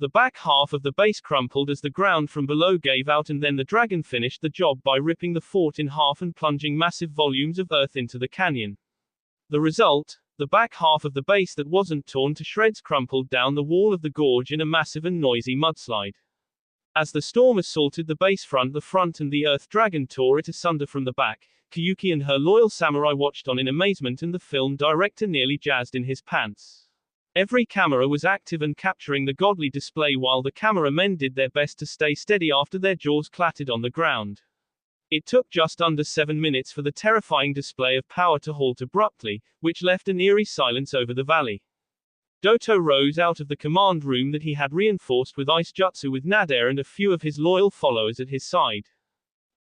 The back half of the base crumpled as the ground from below gave out and then the dragon finished the job by ripping the fort in half and plunging massive volumes of earth into the canyon. The result, the back half of the base that wasn't torn to shreds crumpled down the wall of the gorge in a massive and noisy mudslide. As the storm assaulted the base front, the front and the earth dragon tore it asunder from the back. Kyuki and her loyal samurai watched on in amazement and the film director nearly jazzed in his pants. Every camera was active and capturing the godly display while the cameramen did their best to stay steady after their jaws clattered on the ground. It took just under 7 minutes for the terrifying display of power to halt abruptly, which left an eerie silence over the valley. Doto rose out of the command room that he had reinforced with ice jutsu with Nader and a few of his loyal followers at his side.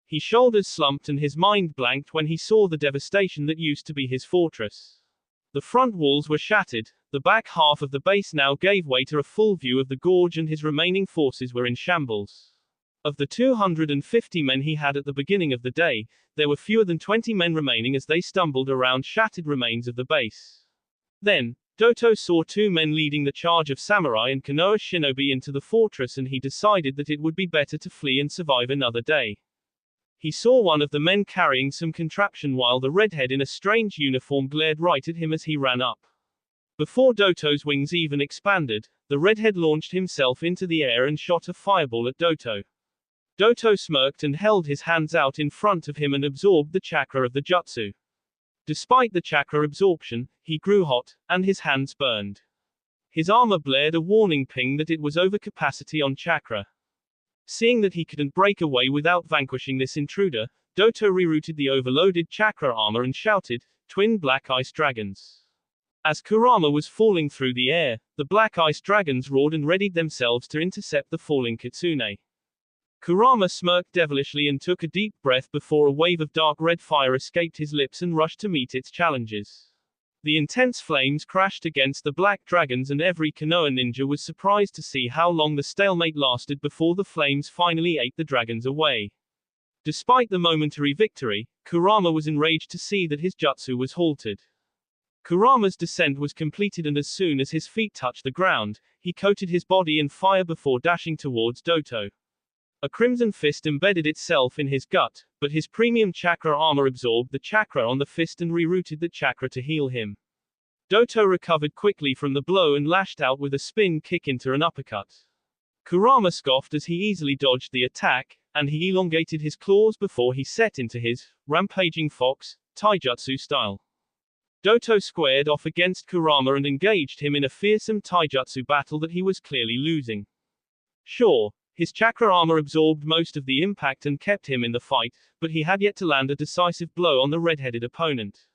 His shoulders slumped and his mind blanked when he saw the devastation that used to be his fortress. The front walls were shattered, the back half of the base now gave way to a full view of the gorge and his remaining forces were in shambles. Of the 250 men he had at the beginning of the day, there were fewer than 20 men remaining as they stumbled around shattered remains of the base. Then, Doto saw 2 men leading the charge of samurai and Konoha shinobi into the fortress and he decided that it would be better to flee and survive another day. He saw one of the men carrying some contraption while the redhead in a strange uniform glared right at him as he ran up. Before Doto's wings even expanded, the redhead launched himself into the air and shot a fireball at Doto. Doto smirked and held his hands out in front of him and absorbed the chakra of the jutsu. Despite the chakra absorption, he grew hot, and his hands burned. His armor blared a warning ping that it was overcapacity on chakra. Seeing that he couldn't break away without vanquishing this intruder, Doto rerouted the overloaded chakra armor and shouted, "Twin black ice dragons." As Kurama was falling through the air, the black ice dragons roared and readied themselves to intercept the falling kitsune. Kurama smirked devilishly and took a deep breath before a wave of dark red fire escaped his lips and rushed to meet its challenges. The intense flames crashed against the black dragons and every Konoha ninja was surprised to see how long the stalemate lasted before the flames finally ate the dragons away. Despite the momentary victory, Kurama was enraged to see that his jutsu was halted. Kurama's descent was completed and as soon as his feet touched the ground, he coated his body in fire before dashing towards Doto. A crimson fist embedded itself in his gut, but his premium chakra armor absorbed the chakra on the fist and rerouted the chakra to heal him. Doto recovered quickly from the blow and lashed out with a spin kick into an uppercut. Kurama scoffed as he easily dodged the attack, and he elongated his claws before he set into his rampaging fox taijutsu style. Doto squared off against Kurama and engaged him in a fearsome taijutsu battle that he was clearly losing. Sure, his chakra armor absorbed most of the impact and kept him in the fight, but he had yet to land a decisive blow on the red-headed opponent.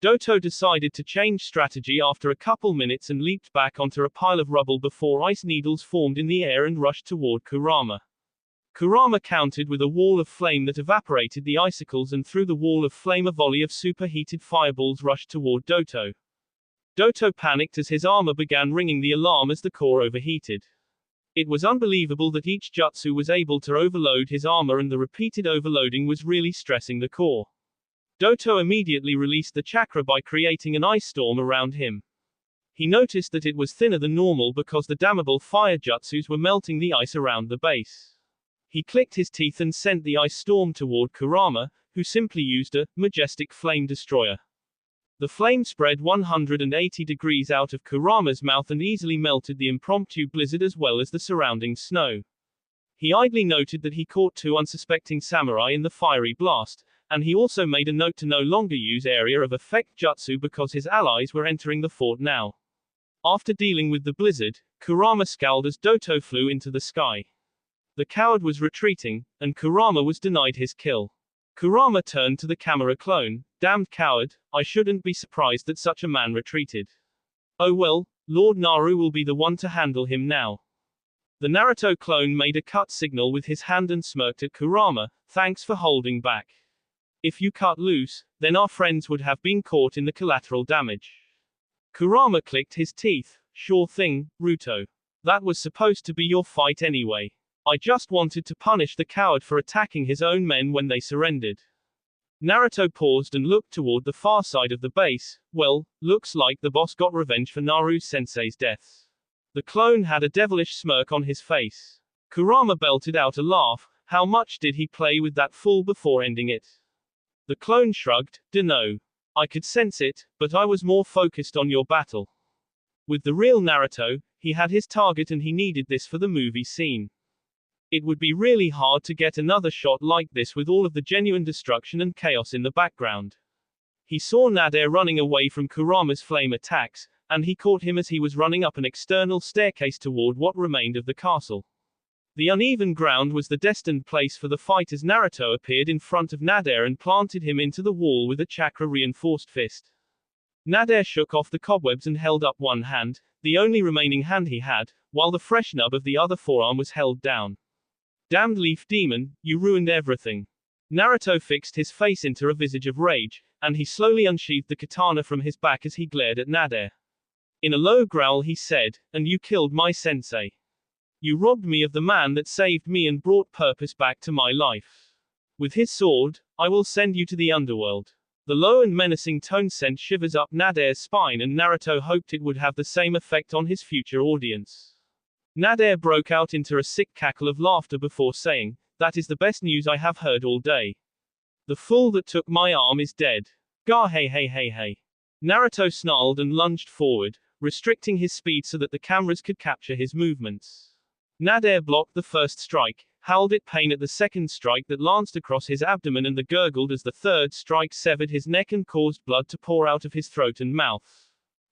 Doto decided to change strategy after a couple minutes and leaped back onto a pile of rubble before ice needles formed in the air and rushed toward Kurama. Kurama countered with a wall of flame that evaporated the icicles and through the wall of flame a volley of superheated fireballs rushed toward Doto. Doto panicked as his armor began ringing the alarm as the core overheated. It was unbelievable that each jutsu was able to overload his armor and the repeated overloading was really stressing the core. Doto immediately released the chakra by creating an ice storm around him. He noticed that it was thinner than normal because the dammable fire jutsus were melting the ice around the base. He clicked his teeth and sent the ice storm toward Kurama, who simply used a majestic flame destroyer. The flame spread 180 degrees out of Kurama's mouth and easily melted the impromptu blizzard as well as the surrounding snow. He idly noted that he caught 2 unsuspecting samurai in the fiery blast, and he also made a note to no longer use area of effect jutsu because his allies were entering the fort now. After dealing with the blizzard, Kurama scowled as Doto flew into the sky. The coward was retreating, and Kurama was denied his kill. Kurama turned to the camera clone. Damned coward, I shouldn't be surprised that such a man retreated. Oh well, Lord Naru will be the one to handle him now. The Naruto clone made a cut signal with his hand and smirked at Kurama. Thanks for holding back. If you cut loose, then our friends would have been caught in the collateral damage. Kurama clicked his teeth. Sure thing, Ruto. That was supposed to be your fight anyway. I just wanted to punish the coward for attacking his own men when they surrendered. Naruto paused and looked toward the far side of the base. Well, looks like the boss got revenge for Naru-sensei's deaths. The clone had a devilish smirk on his face. Kurama belted out a laugh. How much did he play with that fool before ending it? The clone shrugged. Dunno. I could sense it, but I was more focused on your battle. With the real Naruto, he had his target and he needed this for the movie scene. It would be really hard to get another shot like this with all of the genuine destruction and chaos in the background. He saw Nader running away from Kurama's flame attacks, and he caught him as he was running up an external staircase toward what remained of the castle. The uneven ground was the destined place for the fight as Naruto appeared in front of Nader and planted him into the wall with a chakra-reinforced fist. Nader shook off the cobwebs and held up one hand, the only remaining hand he had, while the fresh nub of the other forearm was held down. Damned leaf demon, you ruined everything. Naruto fixed his face into a visage of rage, and he slowly unsheathed the katana from his back as he glared at Nader. In a low growl he said, and you killed my sensei. You robbed me of the man that saved me and brought purpose back to my life. With his sword, I will send you to the underworld. The low and menacing tone sent shivers up Nader's spine and Naruto hoped it would have the same effect on his future audience. Nader broke out into a sick cackle of laughter before saying, that is the best news I have heard all day. The fool that took my arm is dead. Gah hey hey hey hey. Naruto snarled and lunged forward, restricting his speed so that the cameras could capture his movements. Nader blocked the first strike, howled at pain at the second strike that lanced across his abdomen and gurgled as the third strike severed his neck and caused blood to pour out of his throat and mouth.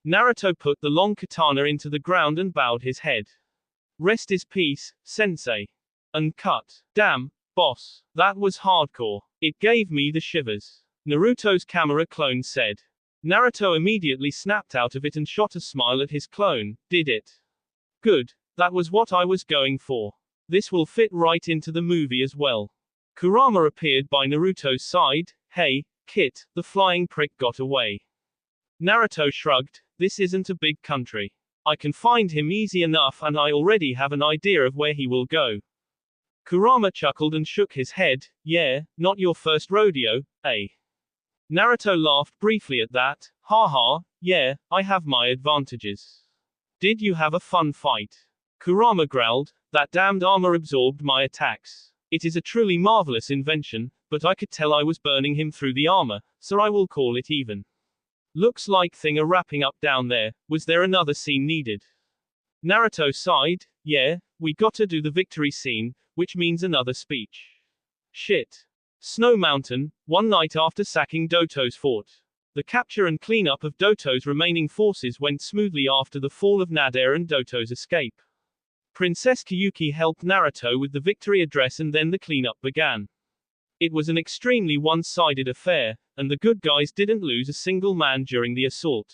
Naruto put the long katana into the ground and bowed his head. Rest his peace, sensei. Uncut. Damn, boss. That was hardcore. It gave me the shivers. Naruto's camera clone said. Naruto immediately snapped out of it and shot a smile at his clone. Did it? Good. That was what I was going for. This will fit right into the movie as well. Kurama appeared by Naruto's side. Hey, Kit, the flying prick got away. Naruto shrugged. This isn't a big country. I can find him easy enough and I already have an idea of where he will go. Kurama chuckled and shook his head. Yeah, not your first rodeo, eh? Naruto laughed briefly at that. Haha, yeah, I have my advantages. Did you have a fun fight? Kurama growled. That damned armor absorbed my attacks. It is a truly marvelous invention, but I could tell I was burning him through the armor, so I will call it even. Looks like thing are wrapping up down there. Was there another scene needed? Naruto sighed. Yeah, we gotta do the victory scene, which means another speech. Shit. Snow Mountain, one night after sacking Doto's fort. The capture and cleanup of Doto's remaining forces went smoothly after the fall of Nader and Doto's escape. Princess Kyuki helped Naruto with the victory address and then the cleanup began. It was an extremely one-sided affair, and the good guys didn't lose a single man during the assault.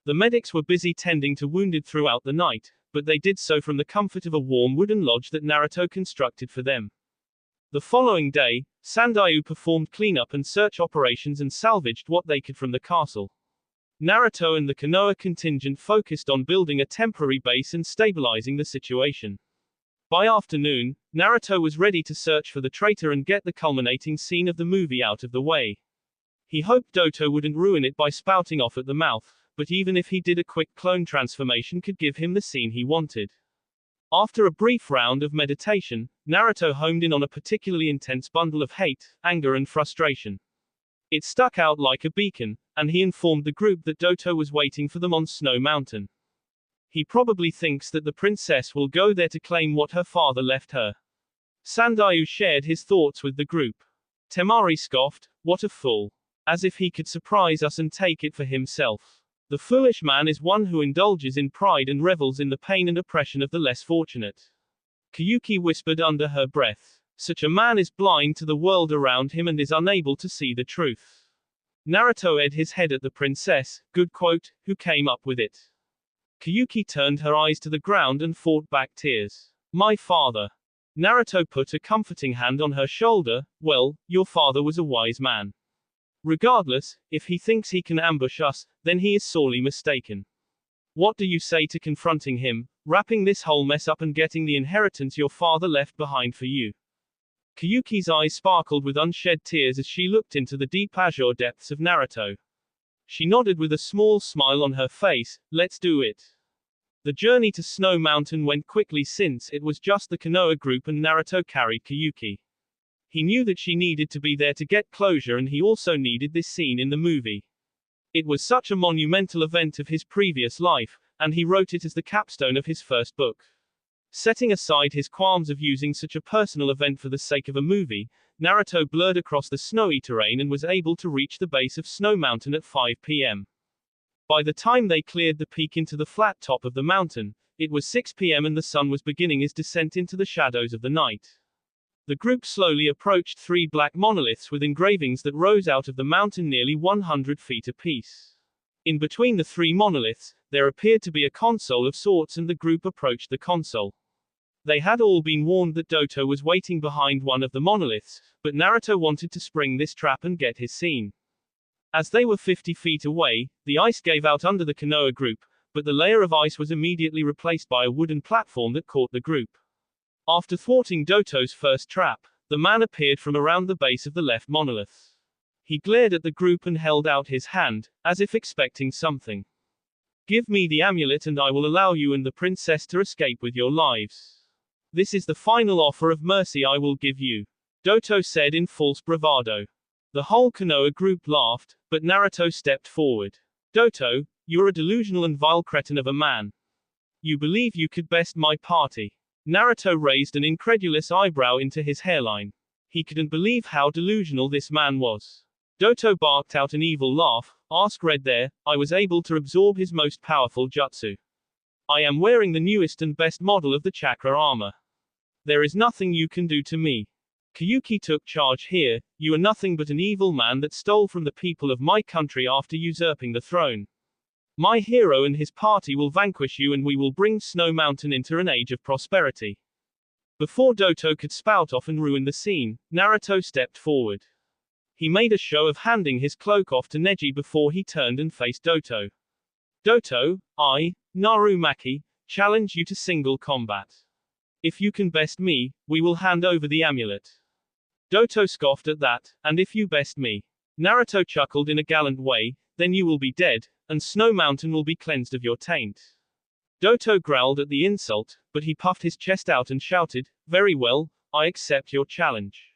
The medics were busy tending to wounded throughout the night, but they did so from the comfort of a warm wooden lodge that Naruto constructed for them. The following day, Sandayu performed cleanup and search operations and salvaged what they could from the castle. Naruto and the Konoha contingent focused on building a temporary base and stabilizing the situation. By afternoon, Naruto was ready to search for the traitor and get the culminating scene of the movie out of the way. He hoped Doto wouldn't ruin it by spouting off at the mouth, but even if he did, a quick clone transformation could give him the scene he wanted. After a brief round of meditation, Naruto homed in on a particularly intense bundle of hate, anger and frustration. It stuck out like a beacon, and he informed the group that Doto was waiting for them on Snow Mountain. He probably thinks that the princess will go there to claim what her father left her. Sandayu shared his thoughts with the group. Temari scoffed, "What a fool. As if he could surprise us and take it for himself. The foolish man is one who indulges in pride and revels in the pain and oppression of the less fortunate." Kiyuki whispered under her breath. "Such a man is blind to the world around him and is unable to see the truth." Naruto edged his head at the princess, good quote, who came up with it. Kiyuki turned her eyes to the ground and fought back tears. "My father." Naruto put a comforting hand on her shoulder. "Well, your father was a wise man. Regardless, if he thinks he can ambush us, then he is sorely mistaken. What do you say to confronting him, wrapping this whole mess up and getting the inheritance your father left behind for you?" Kiyuki's eyes sparkled with unshed tears as she looked into the deep azure depths of Naruto. She nodded with a small smile on her face. "Let's do it." The journey to Snow Mountain went quickly since it was just the Konoha group and Naruto carried Kiyuki. He knew that she needed to be there to get closure, and he also needed this scene in the movie. It was such a monumental event of his previous life, and he wrote it as the capstone of his first book. Setting aside his qualms of using such a personal event for the sake of a movie, Naruto blurred across the snowy terrain and was able to reach the base of Snow Mountain at 5 p.m. By the time they cleared the peak into the flat top of the mountain, it was 6 p.m. and the sun was beginning his descent into the shadows of the night. The group slowly approached 3 black monoliths with engravings that rose out of the mountain nearly 100 feet apiece. In between the 3 monoliths, there appeared to be a console of sorts, and the group approached the console. They had all been warned that Doto was waiting behind one of the monoliths, but Naruto wanted to spring this trap and get his scene. As they were 50 feet away, the ice gave out under the Konoha group, but the layer of ice was immediately replaced by a wooden platform that caught the group. After thwarting Doto's first trap, the man appeared from around the base of the left monolith. He glared at the group and held out his hand, as if expecting something. "Give me the amulet and I will allow you and the princess to escape with your lives. This is the final offer of mercy I will give you," Doto said in false bravado. The whole Konoha group laughed, but Naruto stepped forward. "Doto, you're a delusional and vile cretin of a man. You believe you could best my party." Naruto raised an incredulous eyebrow into his hairline. He couldn't believe how delusional this man was. Doto barked out an evil laugh. "Ask Red there, I was able to absorb his most powerful jutsu. I am wearing the newest and best model of the chakra armor. There is nothing you can do to me. Kiyuki took charge here. You are nothing but an evil man that stole from the people of my country after usurping the throne. My hero and his party will vanquish you and we will bring Snow Mountain into an age of prosperity." Before Doto could spout off and ruin the scene, Naruto stepped forward. He made a show of handing his cloak off to Neji before he turned and faced Doto. "Doto, I, Narumaki, challenge you to single combat. If you can best me, we will hand over the amulet." Doto scoffed at that. "And if you best me?" Naruto chuckled in a gallant way. "Then you will be dead, and Snow Mountain will be cleansed of your taint." Doto growled at the insult, but he puffed his chest out and shouted, "Very well, I accept your challenge."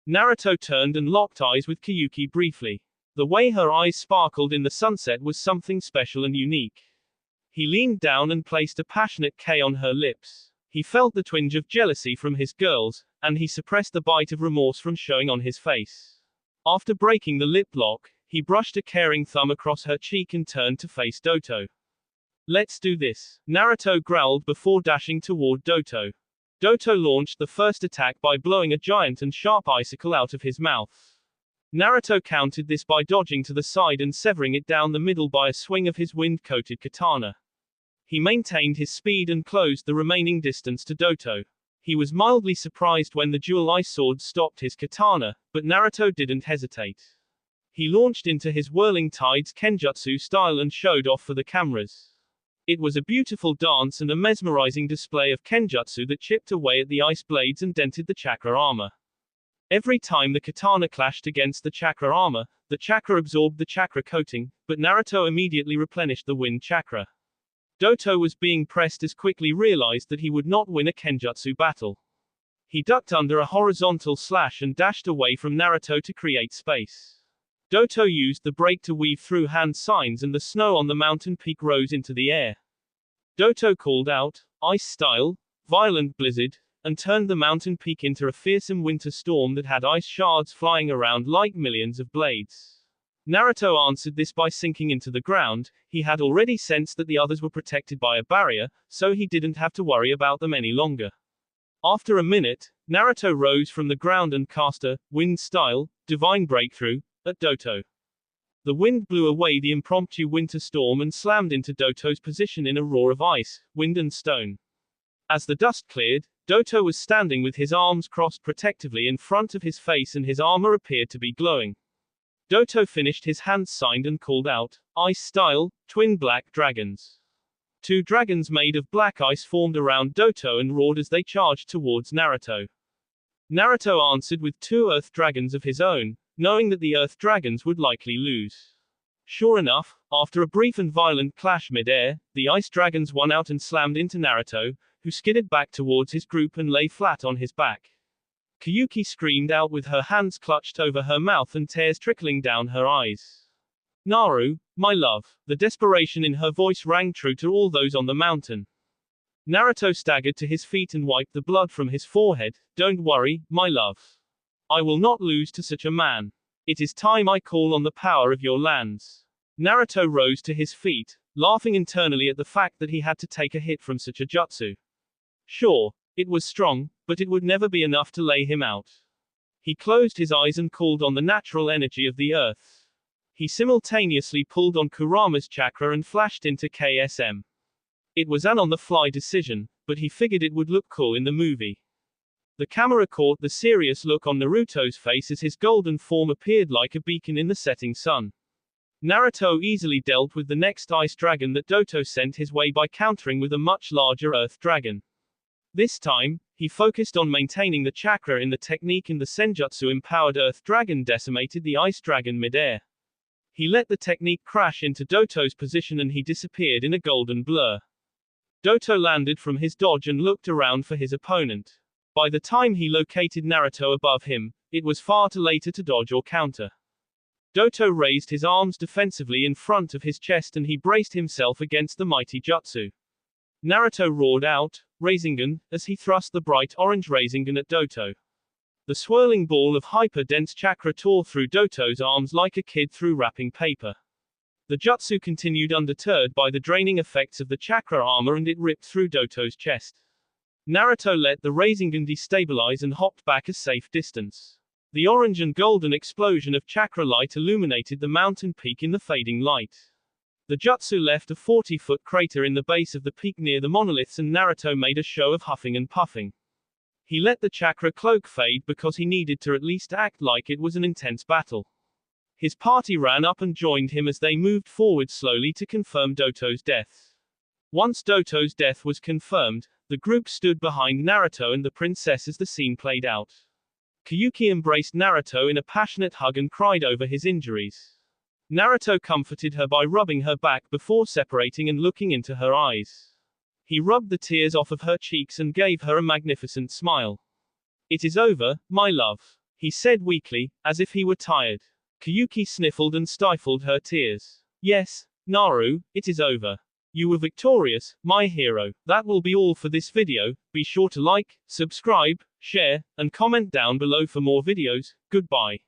Naruto turned and locked eyes with Kiyuki briefly. The way her eyes sparkled in the sunset was something special and unique. He leaned down and placed a passionate kiss on her lips. He felt the twinge of jealousy from his girls, and he suppressed the bite of remorse from showing on his face. After breaking the lip lock, he brushed a caring thumb across her cheek and turned to face Doto. "Let's do this," Naruto growled before dashing toward Doto. Doto launched the first attack by blowing a giant and sharp icicle out of his mouth. Naruto countered this by dodging to the side and severing it down the middle by a swing of his wind-coated katana. He maintained his speed and closed the remaining distance to Doto. He was mildly surprised when the dual ice sword stopped his katana, but Naruto didn't hesitate. He launched into his whirling tides kenjutsu style and showed off for the cameras. It was a beautiful dance and a mesmerizing display of kenjutsu that chipped away at the ice blades and dented the chakra armor. Every time the katana clashed against the chakra armor, the chakra absorbed the chakra coating, but Naruto immediately replenished the wind chakra. Doto was being pressed as quickly realized that he would not win a kenjutsu battle. He ducked under a horizontal slash and dashed away from Naruto to create space. Doto used the break to weave through hand signs and the snow on the mountain peak rose into the air. Doto called out, "Ice style, violent blizzard," and turned the mountain peak into a fearsome winter storm that had ice shards flying around like millions of blades. Naruto answered this by sinking into the ground. He had already sensed that the others were protected by a barrier, so he didn't have to worry about them any longer. After a minute, Naruto rose from the ground and cast a wind style, divine breakthrough, at Doto. The wind blew away the impromptu winter storm and slammed into Doto's position in a roar of ice, wind and stone. As the dust cleared, Doto was standing with his arms crossed protectively in front of his face and his armor appeared to be glowing. Doto finished his hands signed and called out, "Ice style, twin black dragons." Two dragons made of black ice formed around Doto and roared as they charged towards Naruto. Naruto answered with two earth dragons of his own, knowing that the earth dragons would likely lose. Sure enough, after a brief and violent clash mid-air, the ice dragons won out and slammed into Naruto, who skidded back towards his group and lay flat on his back. Kyuki screamed out with her hands clutched over her mouth and tears trickling down her eyes. "Naru, my love." The desperation in her voice rang true to all those on the mountain. Naruto staggered to his feet and wiped the blood from his forehead. "Don't worry, my love. I will not lose to such a man. It is time I call on the power of your lands." Naruto rose to his feet, laughing internally at the fact that he had to take a hit from such a jutsu. Sure, it was strong, but it would never be enough to lay him out. He closed his eyes and called on the natural energy of the earth. He simultaneously pulled on Kurama's chakra and flashed into KSM. It was an on-the-fly decision, but he figured it would look cool in the movie. The camera caught the serious look on Naruto's face as his golden form appeared like a beacon in the setting sun. Naruto easily dealt with the next ice dragon that Doto sent his way by countering with a much larger earth dragon. This time, he focused on maintaining the chakra in the technique and the senjutsu-empowered earth dragon decimated the ice dragon mid-air. He let the technique crash into Doto's position and he disappeared in a golden blur. Doto landed from his dodge and looked around for his opponent. By the time he located Naruto above him, it was far too late to dodge or counter. Doto raised his arms defensively in front of his chest and he braced himself against the mighty jutsu. Naruto roared out, "Rasengan," as he thrust the bright orange Rasengan at Doto. The swirling ball of hyper-dense chakra tore through Doto's arms like a kid through wrapping paper. The jutsu continued undeterred by the draining effects of the chakra armor and it ripped through Doto's chest. Naruto let the Rasengan destabilize and hopped back a safe distance. The orange and golden explosion of chakra light illuminated the mountain peak in the fading light. The jutsu left a 40-foot crater in the base of the peak near the monoliths and Naruto made a show of huffing and puffing. He let the chakra cloak fade because he needed to at least act like it was an intense battle. His party ran up and joined him as they moved forward slowly to confirm Doto's death. Once Doto's death was confirmed, the group stood behind Naruto and the princess as the scene played out. Kyuki embraced Naruto in a passionate hug and cried over his injuries. Naruto comforted her by rubbing her back before separating and looking into her eyes. He rubbed the tears off of her cheeks and gave her a magnificent smile. "It is over, my love," he said weakly, as if he were tired. Kyuki sniffled and stifled her tears. "Yes, Naru, it is over. You were victorious, my hero." That will be all for this video. Be sure to like, subscribe, share, and comment down below for more videos. Goodbye.